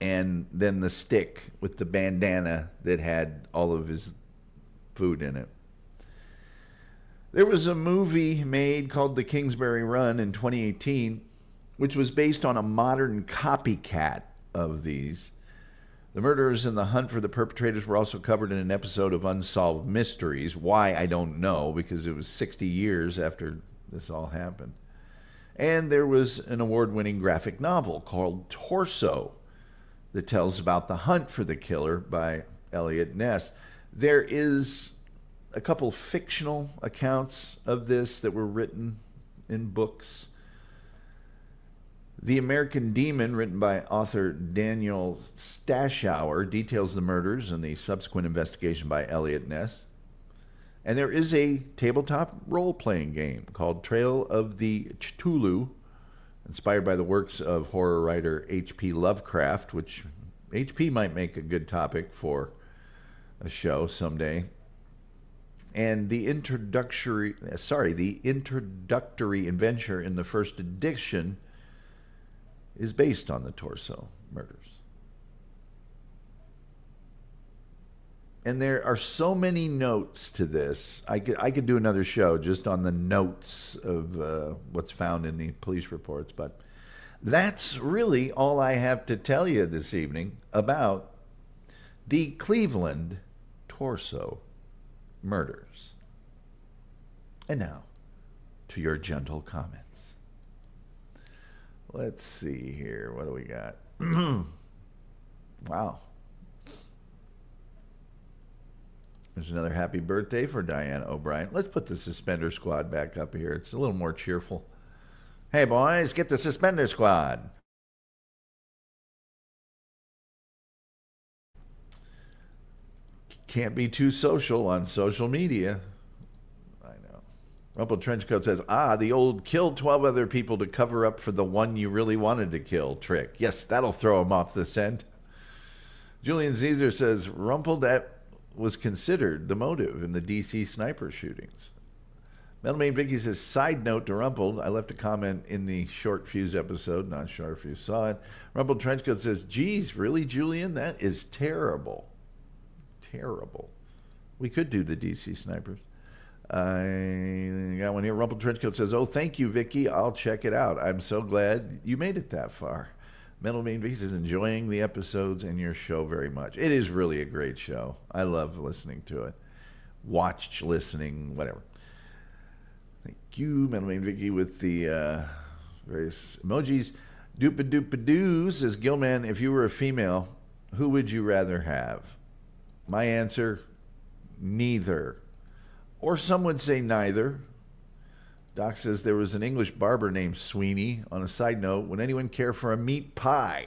and then the stick with the bandana that had all of his food in it. There was a movie made called The Kingsbury Run in 2018, which was based on a modern copycat of these. The murderers and the hunt for the perpetrators were also covered in an episode of Unsolved Mysteries. Why, I don't know, because it was 60 years after this all happened. And there was an award-winning graphic novel called Torso that tells about the hunt for the killer by Eliot Ness. There is a couple fictional accounts of this that were written in books. The American Demon, written by author Daniel Stashower, details the murders and the subsequent investigation by Eliot Ness. And there is a tabletop role-playing game called Trail of the Cthulhu, inspired by the works of horror writer H.P. Lovecraft, which H.P. might make a good topic for a show someday. And the introductory adventure in the first edition is based on the Torso murders. And there are so many notes to this. I could do another show just on the notes of what's found in the police reports, but That's really all I have to tell you this evening about the Cleveland torso murders. And now, to your gentle comments. Let's see here. What do we got? Wow. There's another happy birthday for Diana O'Brien. Let's put the Suspender Squad back up here. It's a little more cheerful. Hey, boys, get the Suspender Squad. Can't be too social on social media. I know. Rumpled Trenchcoat says, the old kill 12 other people to cover up for the one you really wanted to kill trick. Yes, that'll throw him off the scent. Julian Caesar says, Rumpled, that was considered the motive in the DC sniper shootings. Metalman Vicky says, side note to Rumpled, I left a comment in the Short Fuse episode, not sure if you saw it. Rumpled Trenchcoat says, geez, really, Julian? That is terrible. Terrible. We could do the DC snipers. I got one here. Rumpled Trenchcoat says, oh, thank you, Vicky. I'll check it out. I'm so glad you made it that far. Metal Main Vicky says, enjoying the episodes and your show very much. It is really a great show. I love listening to it. Watch, listening, whatever. Thank you, Metal Main Vicky, with the various emojis. Doopa says, Gilman, if you were a female, who would you rather have? My answer, neither. Or some would say neither. Doc says there was an English barber named Sweeney. On a side note, would anyone care for a meat pie?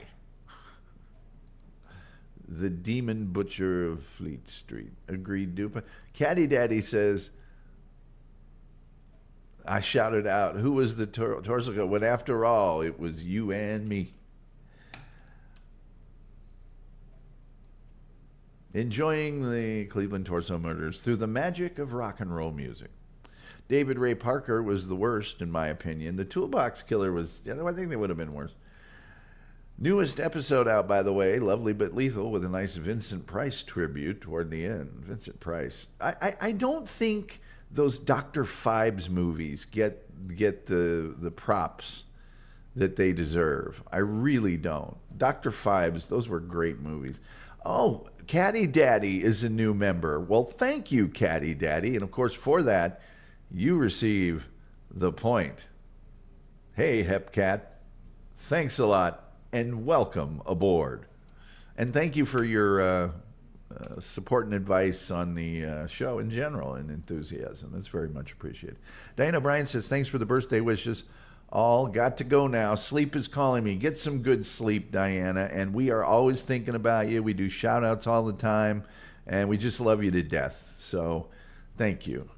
The demon butcher of Fleet Street. Agreed, Dupa. Caddy Daddy says, I shouted out, who was the torso? When after all, it was you and me. Enjoying the Cleveland torso murders through the magic of rock and roll music. David Ray Parker was the worst, in my opinion. The Toolbox Killer was, I think they would have been worse. Newest episode out, by the way, Lovely But Lethal, with a nice Vincent Price tribute toward the end. Vincent Price. I don't think those Dr. Phibes movies get the props that they deserve. I really don't. Dr. Phibes, those were great movies. Oh, Caddy Daddy is a new member. Well, thank you, Caddy Daddy. And, of course, for that, you receive the point. Hey, Hepcat, thanks a lot and welcome aboard. And thank you for your support and advice on the show in general and enthusiasm. It's very much appreciated. Diana O'Brien says, thanks for the birthday wishes. All got to go now. Sleep is calling me. Get some good sleep, Diana. And we are always thinking about you. We do shout outs all the time. And we just love you to death. So thank you.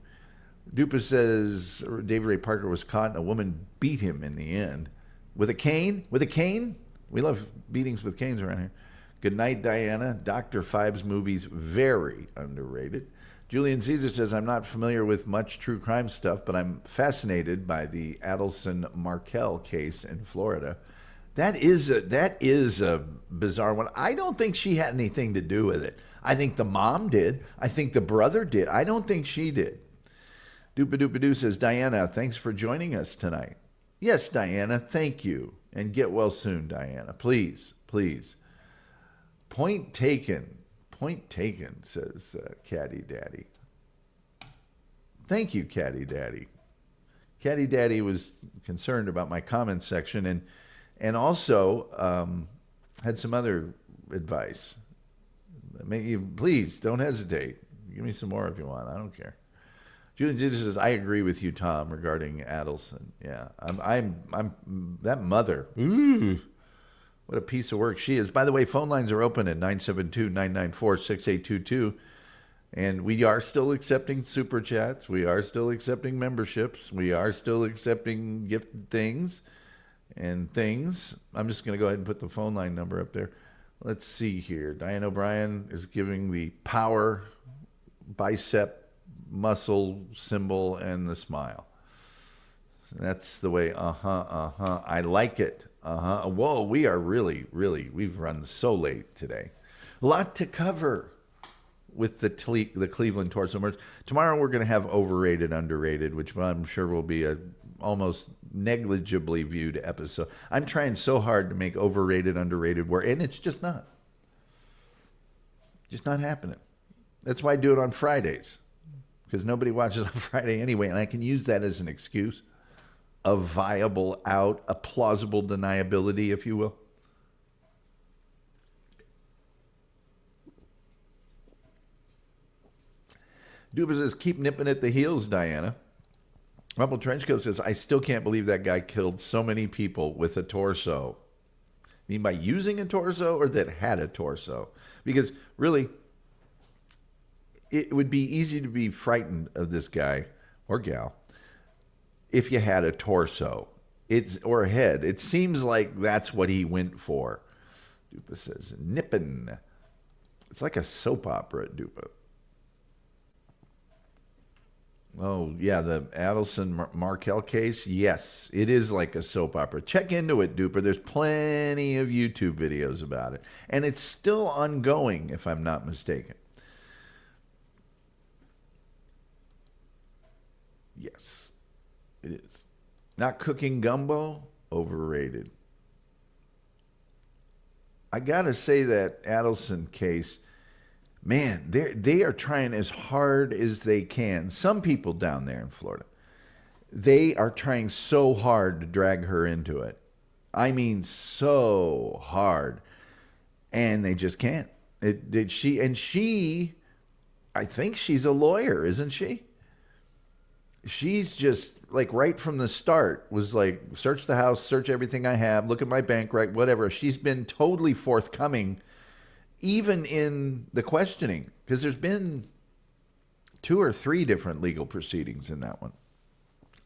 Dupa says David Ray Parker was caught and a woman beat him in the end. With a cane? With a cane? We love beatings with canes around here. Good night, Diana. Dr. Phibes movies, very underrated. Julian Caesar says, I'm not familiar with much true crime stuff, but I'm fascinated by the Adelson Markell case in Florida. That is a bizarre one. I don't think she had anything to do with it. I think the mom did. I think the brother did. I don't think she did. Doopa says, Diana, thanks for joining us tonight. Yes, Diana, thank you. And get well soon, Diana. Please, please. Point taken. Point taken, says Caddy Daddy. Thank you, Caddy Daddy. Caddy Daddy was concerned about my comments section and also had some other advice. Please, don't hesitate. Give me some more if you want. I don't care. Julian Zita says, I agree with you, Tom, regarding Adelson. Yeah, I'm that mother. Ooh, what a piece of work she is. By the way, phone lines are open at 972-994-6822. And we are still accepting super chats. We are still accepting memberships. We are still accepting gifted things and things. I'm just going to go ahead and put the phone line number up there. Let's see here. Diane O'Brien is giving the power bicep muscle symbol and the smile. That's the way, I like it. Whoa, we are really, we've run so late today. A lot to cover with the Cleveland torso murders. Tomorrow we're going to have overrated, underrated, which I'm sure will be a almost negligibly viewed episode. I'm trying so hard to make overrated, underrated work, and it's just not. Just not happening. That's why I do it on Fridays, because nobody watches on Friday anyway, and I can use that as an excuse, a viable out, a plausible deniability, if you will. Duba says, keep nipping at the heels, Diana. Rumble Trenchcoat says, I still can't believe that guy killed so many people with a torso. You mean by using a torso or that had a torso? Because really, it would be easy to be frightened of this guy or gal if you had a torso or a head. It seems like that's what he went for. Dupa says, nippin'. It's like a soap opera, Dupa. Oh, yeah, the Adelson Markel case. Yes, it is like a soap opera. Check into it, Duper. There's plenty of YouTube videos about it. And it's still ongoing, if I'm not mistaken. Yes, it is. Not cooking gumbo? Overrated. I got to say that Adelson case, man, they are trying as hard as they can. Some people down there in Florida, they are trying so hard to drag her into it. I mean, so hard. And they just can't. She, I think she's a lawyer, isn't she? She's just like right from the start was like, search the house, search everything I have, look at my bank, right, whatever. She's been totally forthcoming, even in the questioning, because there's been 2 or 3 different legal proceedings in that one.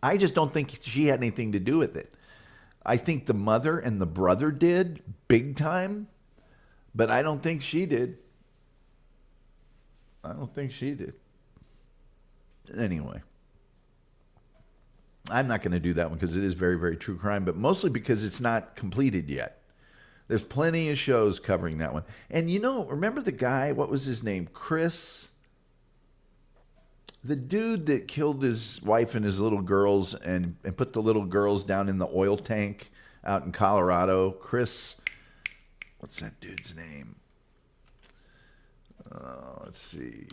I just don't think she had anything to do with it. I think the mother and the brother did big time, but I don't think she did. I don't think she did. Anyway, I'm not going to do that one because it is very, very true crime, but mostly because it's not completed yet. There's plenty of shows covering that one. And you know, remember the guy, what was his name? Chris? The dude that killed his wife and his little girls and put the little girls down in the oil tank out in Colorado. Chris, what's that dude's name? Let's see.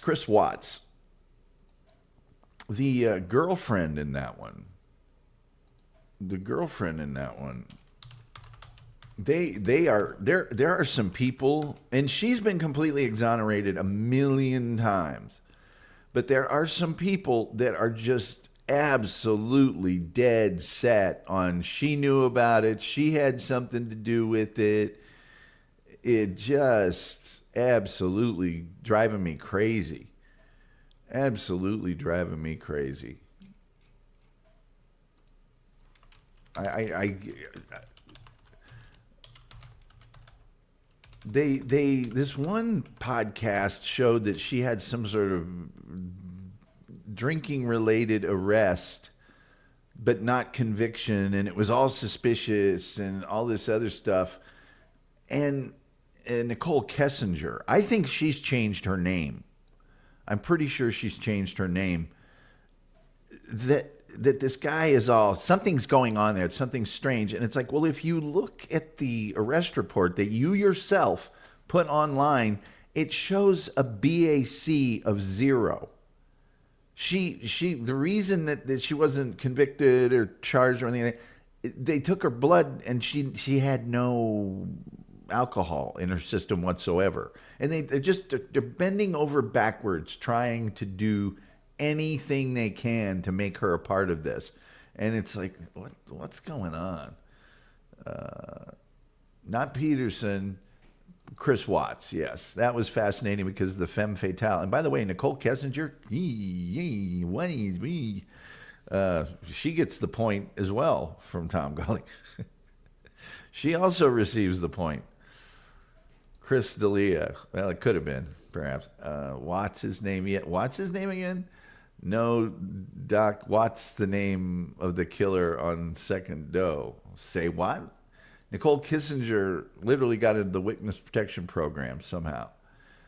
Chris Watts. The girlfriend in that one. There are some people, and she's been completely exonerated a million times, but there are some people that are just absolutely dead set on she knew about it, she had something to do with it. It just absolutely driving me crazy. Absolutely driving me crazy. This one podcast showed that she had some sort of drinking related arrest, but not conviction, and it was all suspicious and all this other stuff. And Nicole Kessinger, I think she's changed her name. I'm pretty sure she's changed her name. That this guy is all, something's going on there. It's something strange. And it's like, well, if you look at the arrest report that you yourself put online, it shows a BAC of 0. The reason that she wasn't convicted or charged or anything, they took her blood and she had no alcohol in her system whatsoever. And they're bending over backwards trying to do anything they can to make her a part of this. And it's like, what's going on? Not Peterson, Chris Watts. Yes, that was fascinating because of the femme fatale. And by the way, Nicole Kessinger, she gets the point as well from Tom Gulley. She also receives the point. Chris D'Elia. Well, it could have been, perhaps. Watts' his name yet? What's his name again? No, Doc. What's the name of the killer on Second Doe? Say what? Nicole Kissinger literally got into the witness protection program somehow.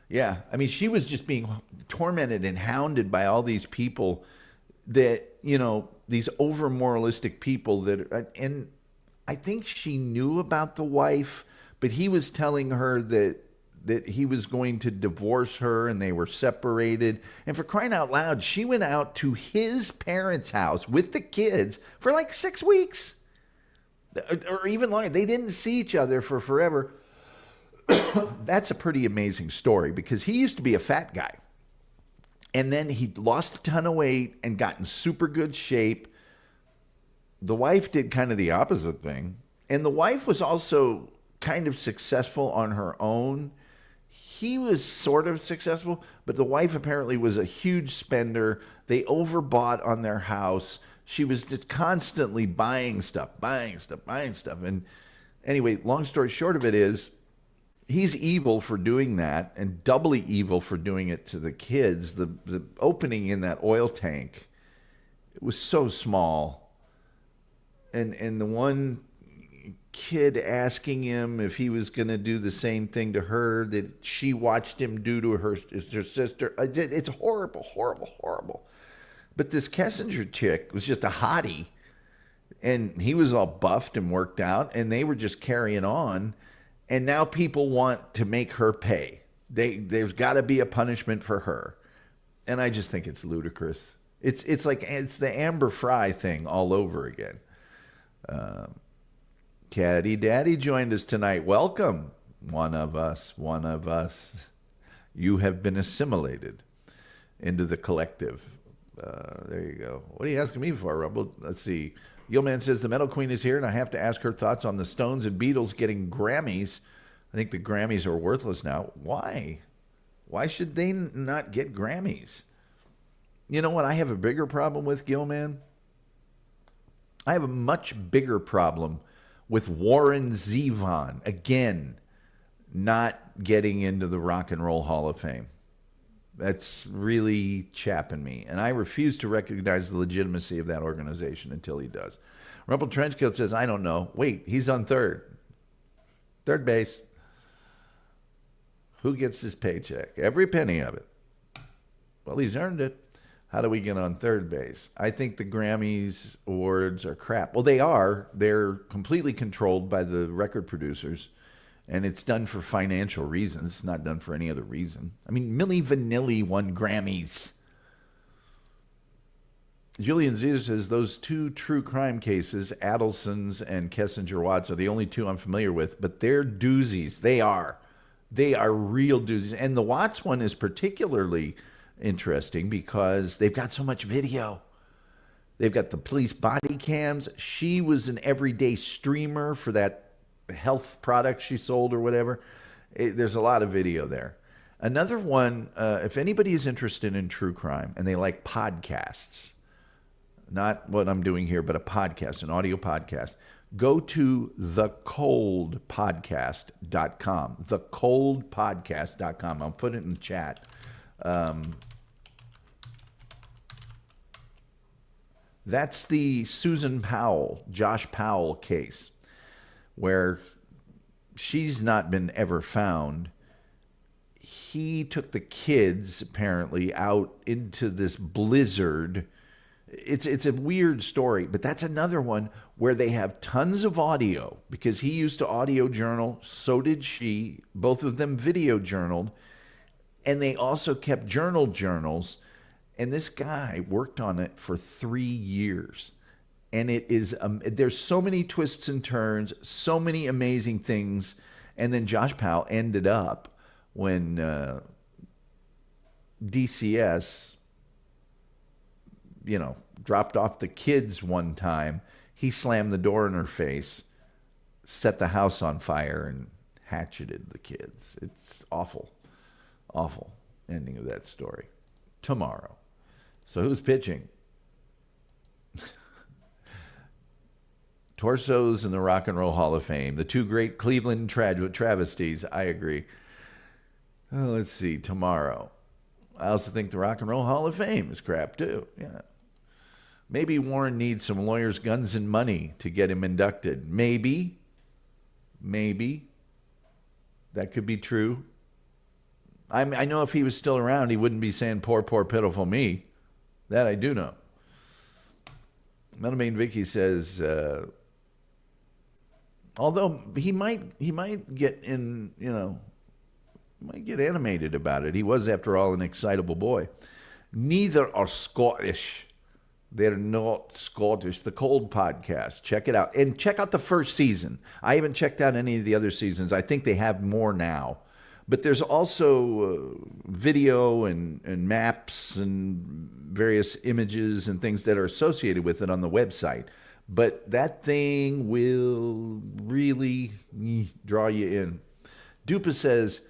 Yeah, I mean, she was just being tormented and hounded by all these people that, these over moralistic people and I think she knew about the wife, but he was telling her that he was going to divorce her and they were separated. And for crying out loud, she went out to his parents' house with the kids for like 6 weeks or even longer. They didn't see each other for forever. That's a pretty amazing story because he used to be a fat guy. And then he lost a ton of weight and got in super good shape. The wife did kind of the opposite thing. And the wife was also kind of successful on her own. He was sort of successful, but the wife apparently was a huge spender. They overbought on their house. She was just constantly buying stuff. And anyway, long story short of it is, he's evil for doing that and doubly evil for doing it to the kids. The opening in that oil tank, it was so small. And the one kid asking him if he was going to do the same thing to her that she watched him do to her sister. It's horrible, horrible, horrible. But this Kissinger chick was just a hottie. And he was all buffed and worked out. And they were just carrying on. And now people want to make her pay. There's got to be a punishment for her. And I just think it's ludicrous. It's the Amber Fry thing all over again. Caddy Daddy joined us tonight. Welcome. One of us. You have been assimilated into the collective. There you go. What are you asking me for, Rumble? Let's see. Yillman says the Metal Queen is here, and I have to ask her thoughts on the Stones and Beatles getting Grammys. I think the Grammys are worthless now. Why? Why should they not get Grammys? You know what I have a bigger problem with, Gilman? I have a much bigger problem with Warren Zevon, again, not getting into the Rock and Roll Hall of Fame. That's really chapping me. And I refuse to recognize the legitimacy of that organization until he does. Rumble Trenchcoat says, I don't know. Wait, he's on third base. Who gets his paycheck? Every penny of it. Well, he's earned it. How do we get on third base? I think the Grammys awards are crap. Well, they are. They're completely controlled by the record producers. And it's done for financial reasons. It's not done for any other reason. I mean, Milli Vanilli won Grammys. Julian Caesar says, those two true crime cases, Adelson's and Kissinger Watts, are the only two I'm familiar with. But they're doozies. They are. They are real doozies. And the Watts one is particularly interesting because they've got so much video. They've got the police body cams. She was an everyday streamer for that health product she sold or whatever. There's a lot of video there. Another one, if anybody is interested in true crime and they like podcasts, not what I'm doing here, but a podcast, an audio podcast, go to thecoldpodcast.com. Thecoldpodcast.com. I'll put it in the chat. That's the Susan Powell, Josh Powell case, where she's not been ever found. He took the kids, apparently, out into this blizzard. It's a weird story, but that's another one where they have tons of audio because he used to audio journal. So did she. Both of them video journaled. And they also kept journals. And this guy worked on it for 3 years. And it is, there's so many twists and turns, so many amazing things. And then Josh Powell ended up when DCS, dropped off the kids one time. He slammed the door in her face, set the house on fire, and hatcheted the kids. It's awful, awful ending of that story. Tomorrow. So who's pitching? Torsos in the Rock and Roll Hall of Fame. The two great Cleveland travesties. I agree. Let's see. Tomorrow. I also think the Rock and Roll Hall of Fame is crap too. Yeah. Maybe Warren needs some lawyers, guns, and money to get him inducted. Maybe. Maybe. That could be true. I know if he was still around, he wouldn't be saying, poor, poor, pitiful me. That I do know. Melamine Vicky says, although he might get in, might get animated about it. He was, after all, an excitable boy. Neither are Scottish. They're not Scottish. The Cold Podcast. Check it out. And check out the first season. I haven't checked out any of the other seasons. I think they have more now. But there's also video and maps and various images and things that are associated with it on the website. But that thing will really draw you in. Dupa says,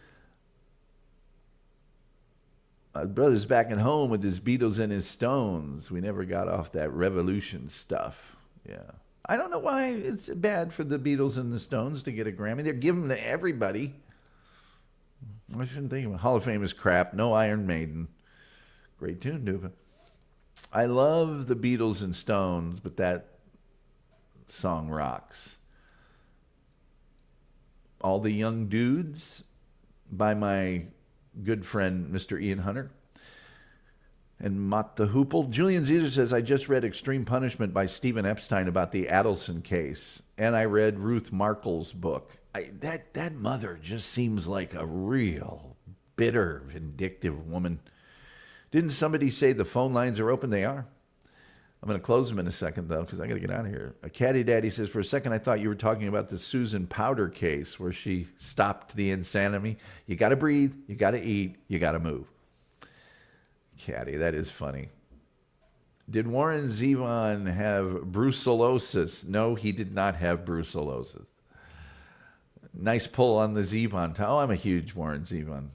brother's back at home with his Beatles and his Stones. We never got off that Revolution stuff. Yeah. I don't know why it's bad for the Beatles and the Stones to get a Grammy. They're giving them to everybody. I shouldn't think of it. Hall of Fame is crap. No Iron Maiden. Great tune, Dupa. I love the Beatles and Stones, but that song rocks. All the Young Dudes by my good friend, Mr. Ian Hunter. And Mott the Hoople. Julian Zeter says, I just read Extreme Punishment by Stephen Epstein about the Adelson case. And I read Ruth Markle's book. That mother just seems like a real bitter, vindictive woman. Didn't somebody say the phone lines are open? They are. I'm going to close them in a second, though, because I got to get out of here. A Caddy Daddy says, for a second, I thought you were talking about the Susan Powder case where she stopped the insanity. You got to breathe. You got to eat. You got to move. Caddy, that is funny. Did Warren Zevon have brucellosis? No, he did not have brucellosis. Nice pull on the Zevon. Oh, I'm a huge Warren Zevon.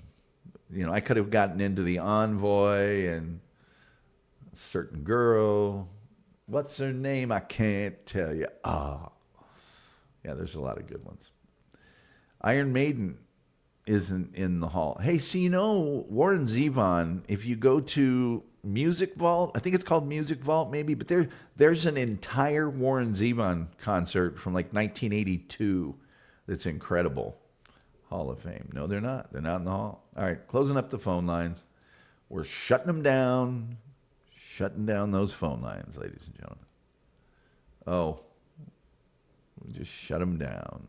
I could have gotten into the Envoy and a certain girl. What's her name? I can't tell you. Yeah, there's a lot of good ones. Iron Maiden isn't in the hall. Hey, so Warren Zevon, if you go to Music Vault, I think it's called Music Vault maybe, but there's an entire Warren Zevon concert from like 1982 that's incredible. Hall of Fame. No, they're not. They're not in the hall. All right, closing up the phone lines. We're shutting them down. Shutting down those phone lines, ladies and gentlemen. Oh, we just shut them down.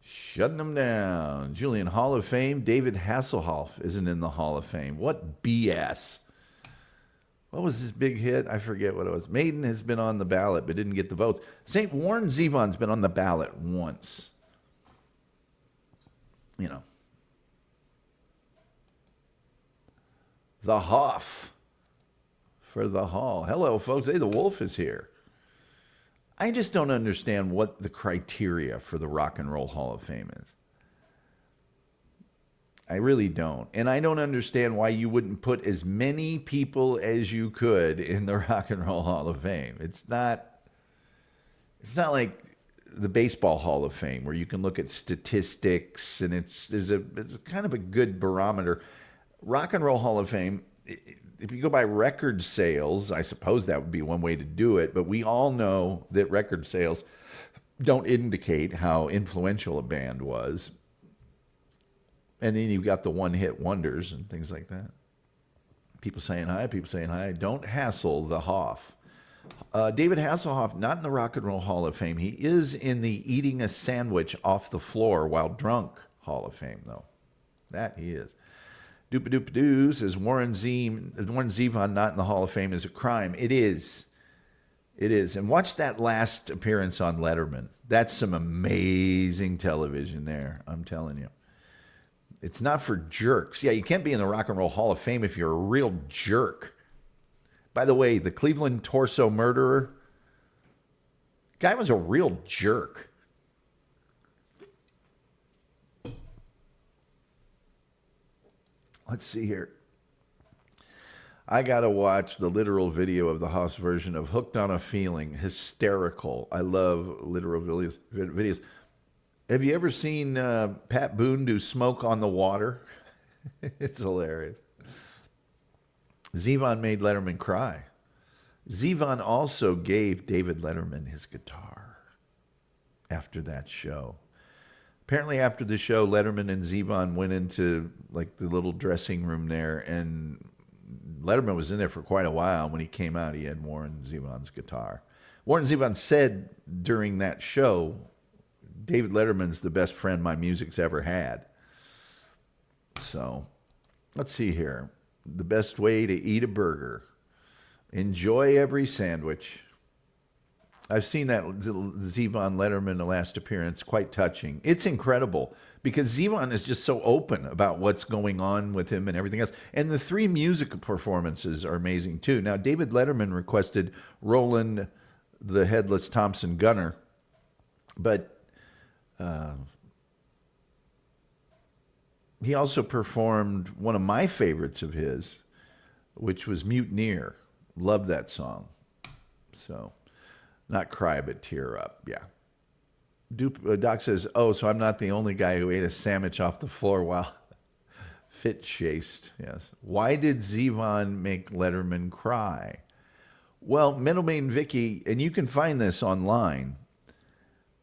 Shutting them down. Julian, Hall of Fame. David Hasselhoff isn't in the Hall of Fame. What BS. What was this big hit? I forget what it was. Maiden has been on the ballot but didn't get the votes. St. Warren Zevon's been on the ballot once. The Hoff for the Hall. Hello, folks. Hey, the Wolf is here. I just don't understand what the criteria for the Rock and Roll Hall of Fame is. I really don't. And I don't understand why you wouldn't put as many people as you could in the Rock and Roll Hall of Fame. It's not like the Baseball Hall of Fame where you can look at statistics and there's kind of a good barometer. Rock and Roll Hall of Fame, if you go by record sales, I suppose that would be one way to do it, but we all know that record sales don't indicate how influential a band was. And then you've got the one-hit wonders and things like that. People saying hi. Don't hassle the Hoff. David Hasselhoff, not in the Rock and Roll Hall of Fame. He is in the eating a sandwich off the floor while drunk Hall of Fame, though. That he is. Doopa-doopa-doo says Warren Zevon not in the Hall of Fame is a crime. It is. It is. And watch that last appearance on Letterman. That's some amazing television there, I'm telling you. It's not for jerks. Yeah, you can't be in the Rock and Roll Hall of Fame if you're a real jerk. By the way, the Cleveland torso murderer, guy was a real jerk. Let's see here. I got to watch the literal video of the Hoff's version of Hooked on a Feeling. Hysterical. I love literal videos. Have you ever seen Pat Boone do Smoke on the Water? It's hilarious. Zevon made Letterman cry. Zevon also gave David Letterman his guitar after that show. Apparently, after the show, Letterman and Zevon went into like the little dressing room there, and Letterman was in there for quite a while. When he came out, he had Warren Zevon's guitar. Warren Zevon said during that show, David Letterman's the best friend my music's ever had. So, let's see here. The best way to eat a burger. Enjoy every sandwich. I've seen that Zevon Letterman, the last appearance, quite touching. It's incredible because Zevon is just so open about what's going on with him and everything else. And the 3 music performances are amazing too. Now, David Letterman requested Roland the Headless Thompson Gunner, but he also performed one of my favorites of his, which was Mutineer. Love that song. So... not cry, but tear up. Yeah. Doc says, oh, so I'm not the only guy who ate a sandwich off the floor while fit chased. Yes. Why did Zevon make Letterman cry? Well, Middleman Vicky, and you can find this online,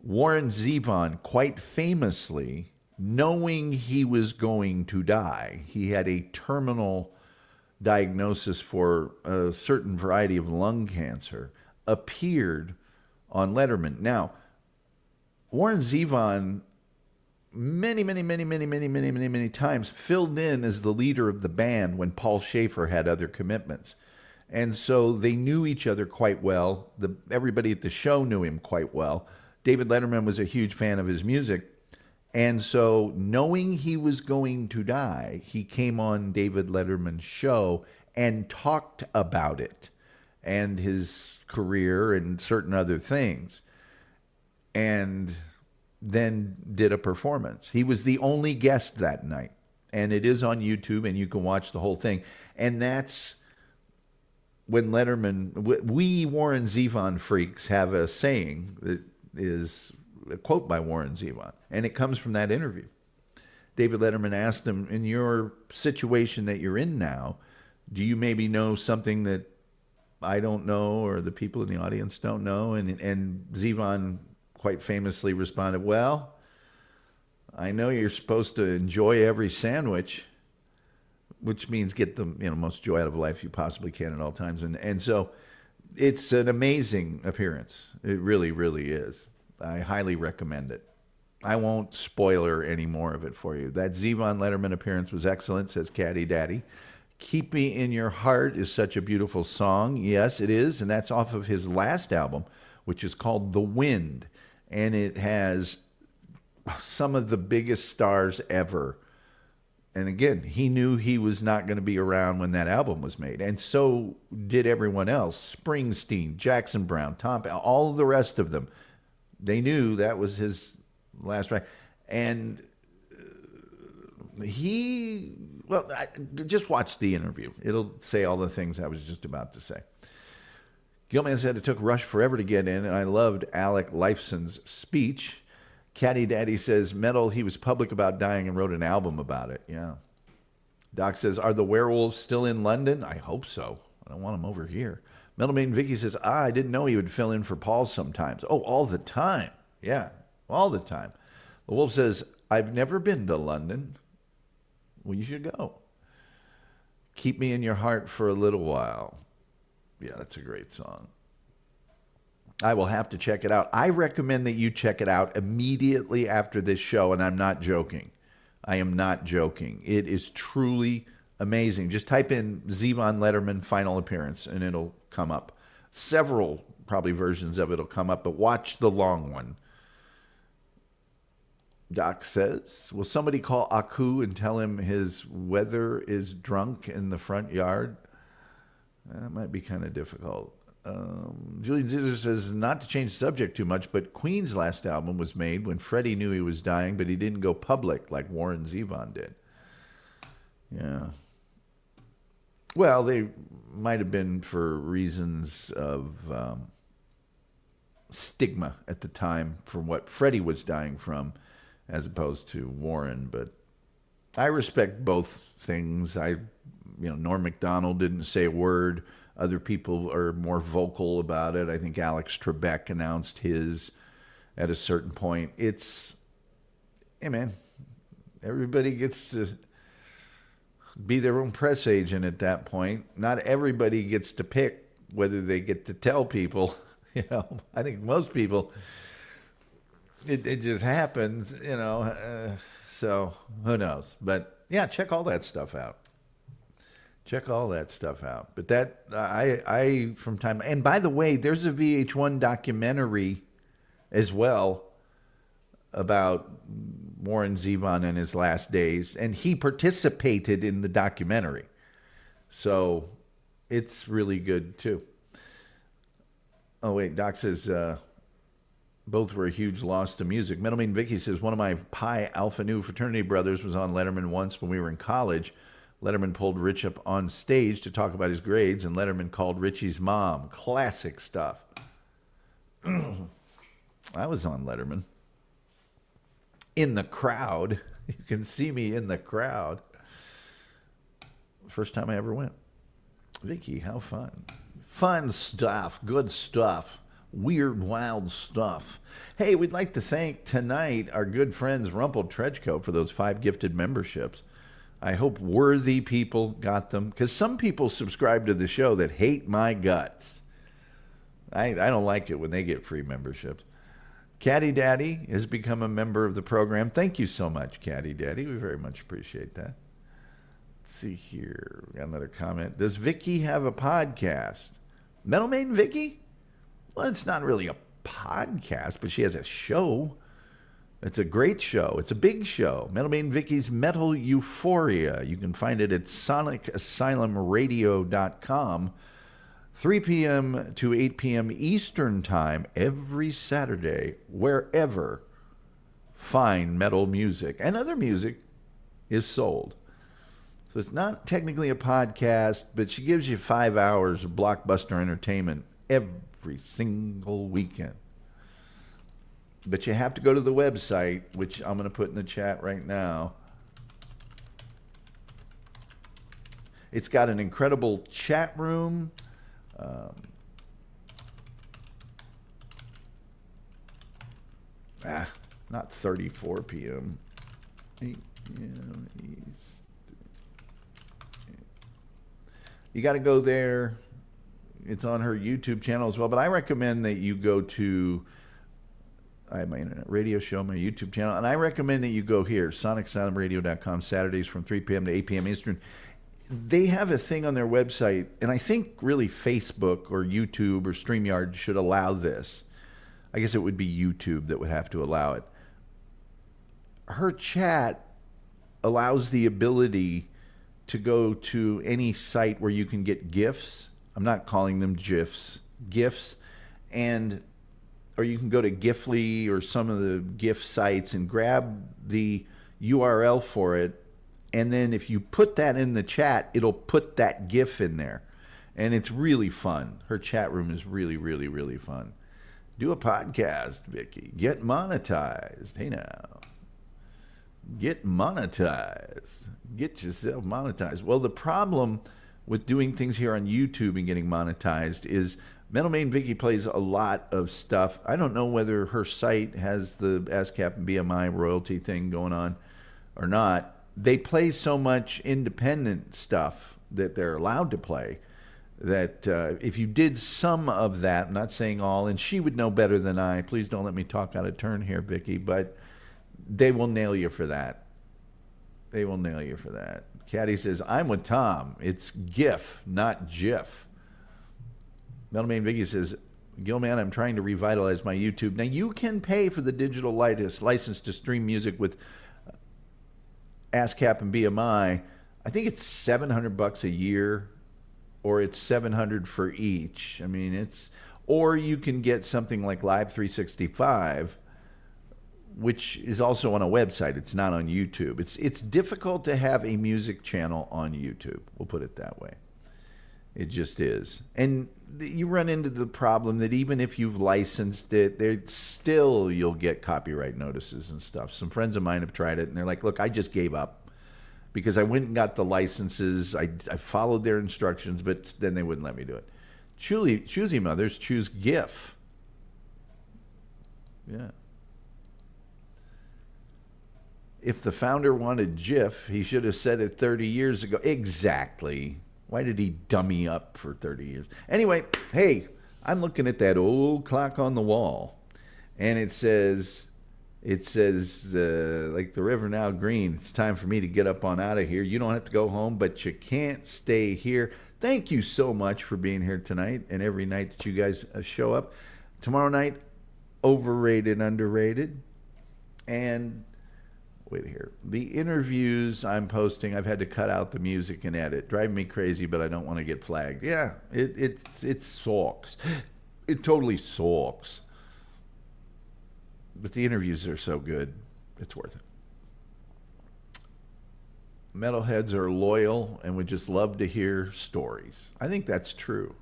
Warren Zevon, quite famously, knowing he was going to die, he had a terminal diagnosis for a certain variety of lung cancer, appeared on Letterman. Now, Warren Zevon many times filled in as the leader of the band when Paul Schaefer had other commitments. And so they knew each other quite well. Everybody at the show knew him quite well. David Letterman was a huge fan of his music. And so knowing he was going to die, he came on David Letterman's show and talked about it and his career and certain other things, and then did a performance. He was the only guest that night, and it is on YouTube, and you can watch the whole thing. And that's when Letterman, we Warren Zevon freaks have a saying that is a quote by Warren Zevon, and it comes from that interview. David Letterman asked him, in your situation that you're in now, do you maybe know something that I don't know or the people in the audience don't know? And Zevon quite famously responded, well, I know you're supposed to enjoy every sandwich, which means get the most joy out of life you possibly can at all times. And so it's an amazing appearance. It really, really is. I highly recommend it. I won't spoiler any more of it for you. That Zevon Letterman appearance was excellent, says Caddy Daddy. Keep Me in Your Heart is such a beautiful song. Yes, it is. And that's off of his last album, which is called The Wind. And it has some of the biggest stars ever. And again, he knew he was not going to be around when that album was made. And so did everyone else. Springsteen, Jackson Browne, Tom, all the rest of them. They knew that was his last track. And just watch the interview. It'll say all the things I was just about to say. Gilman said it took Rush forever to get in, and I loved Alec Lifeson's speech. Caddy Daddy says, metal, he was public about dying and wrote an album about it. Yeah. Doc says, are the werewolves still in London? I hope so. I don't want them over here. Metal Maiden Vicky says, I didn't know he would fill in for Paul sometimes. Oh, all the time. Yeah, all the time. The Wolf says, I've never been to London. Well, you should go. Keep Me in Your Heart for a Little While. Yeah, that's a great song. I will have to check it out. I recommend that you check it out immediately after this show, and I'm not joking. I am not joking. It is truly amazing. Just type in Zevon Letterman final appearance, and it'll come up. Several, probably, versions of it will come up, but watch the long one. Doc says, will somebody call Aku and tell him his weather is drunk in the front yard? That might be kind of difficult. Julian Zitter says, not to change the subject too much, but Queen's last album was made when Freddie knew he was dying, but he didn't go public like Warren Zevon did. Yeah. Well, they might have been for reasons of stigma at the time for what Freddie was dying from, as opposed to Warren. But I respect both things. Norm Macdonald didn't say a word. Other people are more vocal about it. I think Alex Trebek announced his at a certain point. Hey, man, everybody gets to be their own press agent at that point. Not everybody gets to pick whether they get to tell people. I think most people, it just happens, so who knows? But yeah, check all that stuff out. Check all that stuff out. But that, I from time, and by the way, there's a VH1 documentary as well about Warren Zevon in his last days, and he participated in the documentary. So it's really good too. Oh wait, Doc says both were a huge loss to music. Metalman Vicky says one of my Pi Alpha Nu fraternity brothers was on Letterman once when we were in college. Letterman pulled Rich up on stage to talk about his grades, and Letterman called Richie's mom. Classic stuff. I was on Letterman. In the crowd. You can see me in the crowd. First time I ever went. Vicky, how fun. Fun stuff. Good stuff. Weird, wild stuff. Hey, we'd like to thank tonight our good friends Rumpled Treadcoat for those 5 gifted memberships. I hope worthy people got them, because some people subscribe to the show that hate my guts. I don't like it when they get free memberships. Caddy Daddy has become a member of the program. Thank you so much, Caddy Daddy. We very much appreciate that. Let's see here. We got another comment. Does Vicky have a podcast? Metal Maiden Vicky? Well, it's not really a podcast, but she has a show. It's a great show. It's a big show. Metal Maiden Vicky's Metal Euphoria. You can find it at SonicAsylumRadio.com. 3 p.m. to 8 p.m. Eastern Time every Saturday, wherever fine metal music and other music is sold. So it's not technically a podcast, but she gives you 5 hours of blockbuster entertainment every single weekend. But you have to go to the website, which I'm going to put in the chat right now. It's got an incredible chat room. Not 34 p.m. 8 p.m. East. You got to go there. It's on her YouTube channel as well. But I recommend that you go to, I have my internet radio show, my YouTube channel, and I recommend that you go here, SonicAsylumRadio.com, Saturdays from 3 p.m. to 8 p.m. Eastern. They have a thing on their website, and I think really Facebook or YouTube or StreamYard should allow this. I guess it would be YouTube that would have to allow it. Her chat allows the ability to go to any site where you can get GIFs. I'm not calling them GIFs, GIFs. Or you can go to Gifly or some of the GIF sites and grab the URL for it. And then if you put that in the chat, it'll put that GIF in there. And it's really fun. Her chat room is really, really, really fun. Do a podcast, Vicky. Get monetized. Hey now. Get monetized. Get yourself monetized. Well, the problem with doing things here on YouTube and getting monetized is Metal Maiden Vicky plays a lot of stuff. I don't know whether her site has the ASCAP and BMI royalty thing going on or not. They play so much independent stuff that they're allowed to play that if you did some of that, I'm not saying all, and she would know better than I. Please don't let me talk out of turn here, Vicky, but they will nail you for that. They will nail you for that. Caddy says, I'm with Tom. It's GIF, not GIF. Metal Maiden Vicky says, Gilman, I'm trying to revitalize my YouTube. Now, you can pay for the digital license to stream music with ASCAP and BMI. I think it's $700 a year, or it's $700 for each. I mean, it's, or you can get something like Live 365, which is also on a website. It's not on YouTube. It's difficult to have a music channel on YouTube. We'll put it that way. It just is. And you run into the problem that even if you've licensed it, still you'll get copyright notices and stuff. Some friends of mine have tried it, and they're like, look, I just gave up because I went and got the licenses. I followed their instructions, but then they wouldn't let me do it. Choosy Mothers choose GIF. Yeah. If the founder wanted GIF, he should have said it 30 years ago. Exactly. Why did he dummy up for 30 years? Anyway, hey, I'm looking at that old clock on the wall, and it says, like the river now green. It's time for me to get up on out of here. You don't have to go home, but you can't stay here. Thank you so much for being here tonight and every night that you guys show up. Tomorrow night, overrated, underrated, and wait here. The interviews I'm posting, I've had to cut out the music and edit. Driving me crazy, but I don't want to get flagged. Yeah, it sucks. It totally sucks. But the interviews are so good, it's worth it. Metalheads are loyal and would just love to hear stories. I think that's true.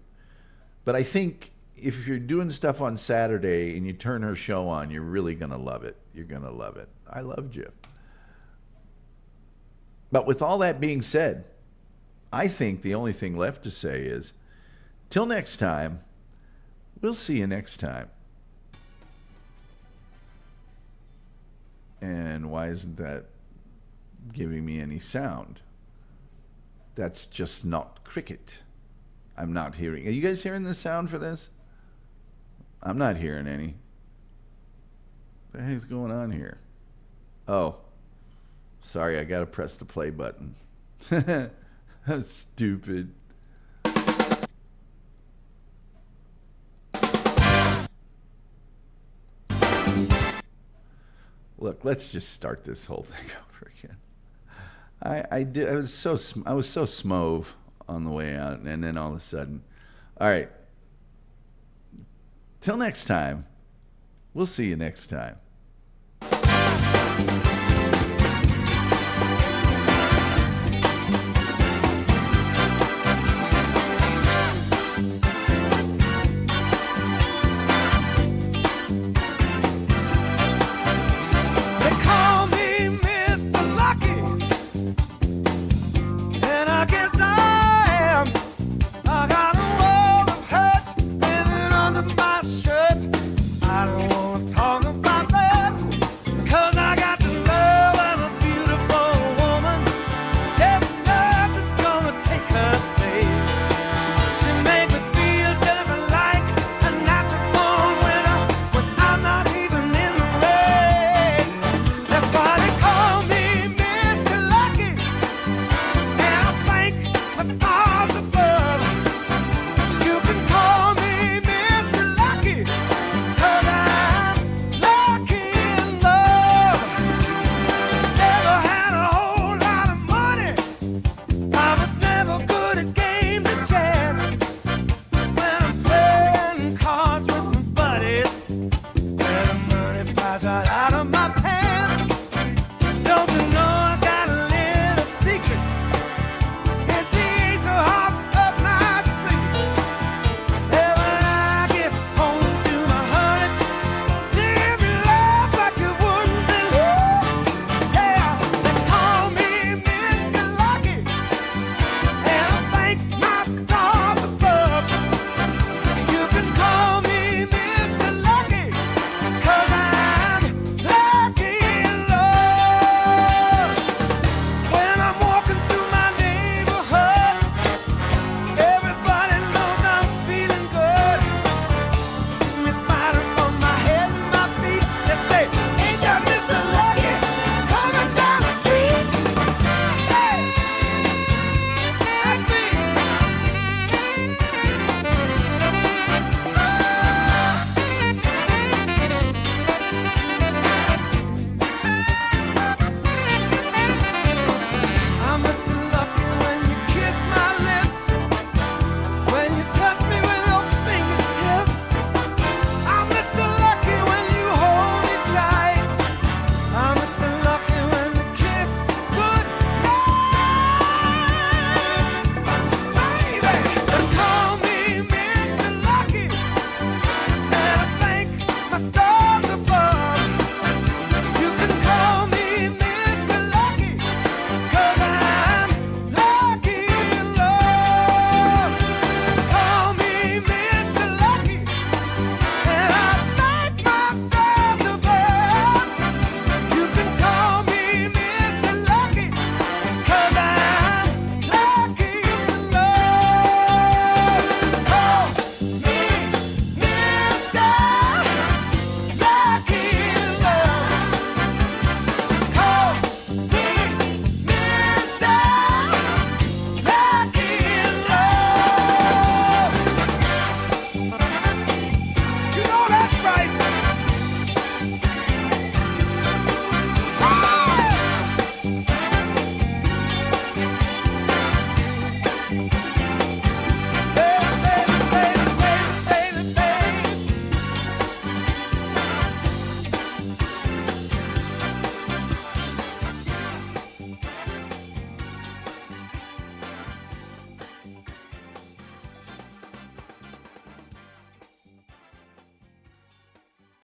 But I think if you're doing stuff on Saturday and you turn her show on, you're really going to love it. You're going to love it. I loved you. But with all that being said, I think the only thing left to say is, till next time, we'll see you next time. And why isn't that giving me any sound? That's just not cricket. I'm not hearing. Are you guys hearing the sound for this? I'm not hearing any. What the heck's going on here? Oh. Sorry, I got to press the play button. That's stupid. Look, let's just start this whole thing over again. I was so smove on the way out, and then all of a sudden, all right. Till next time. We'll see you next time.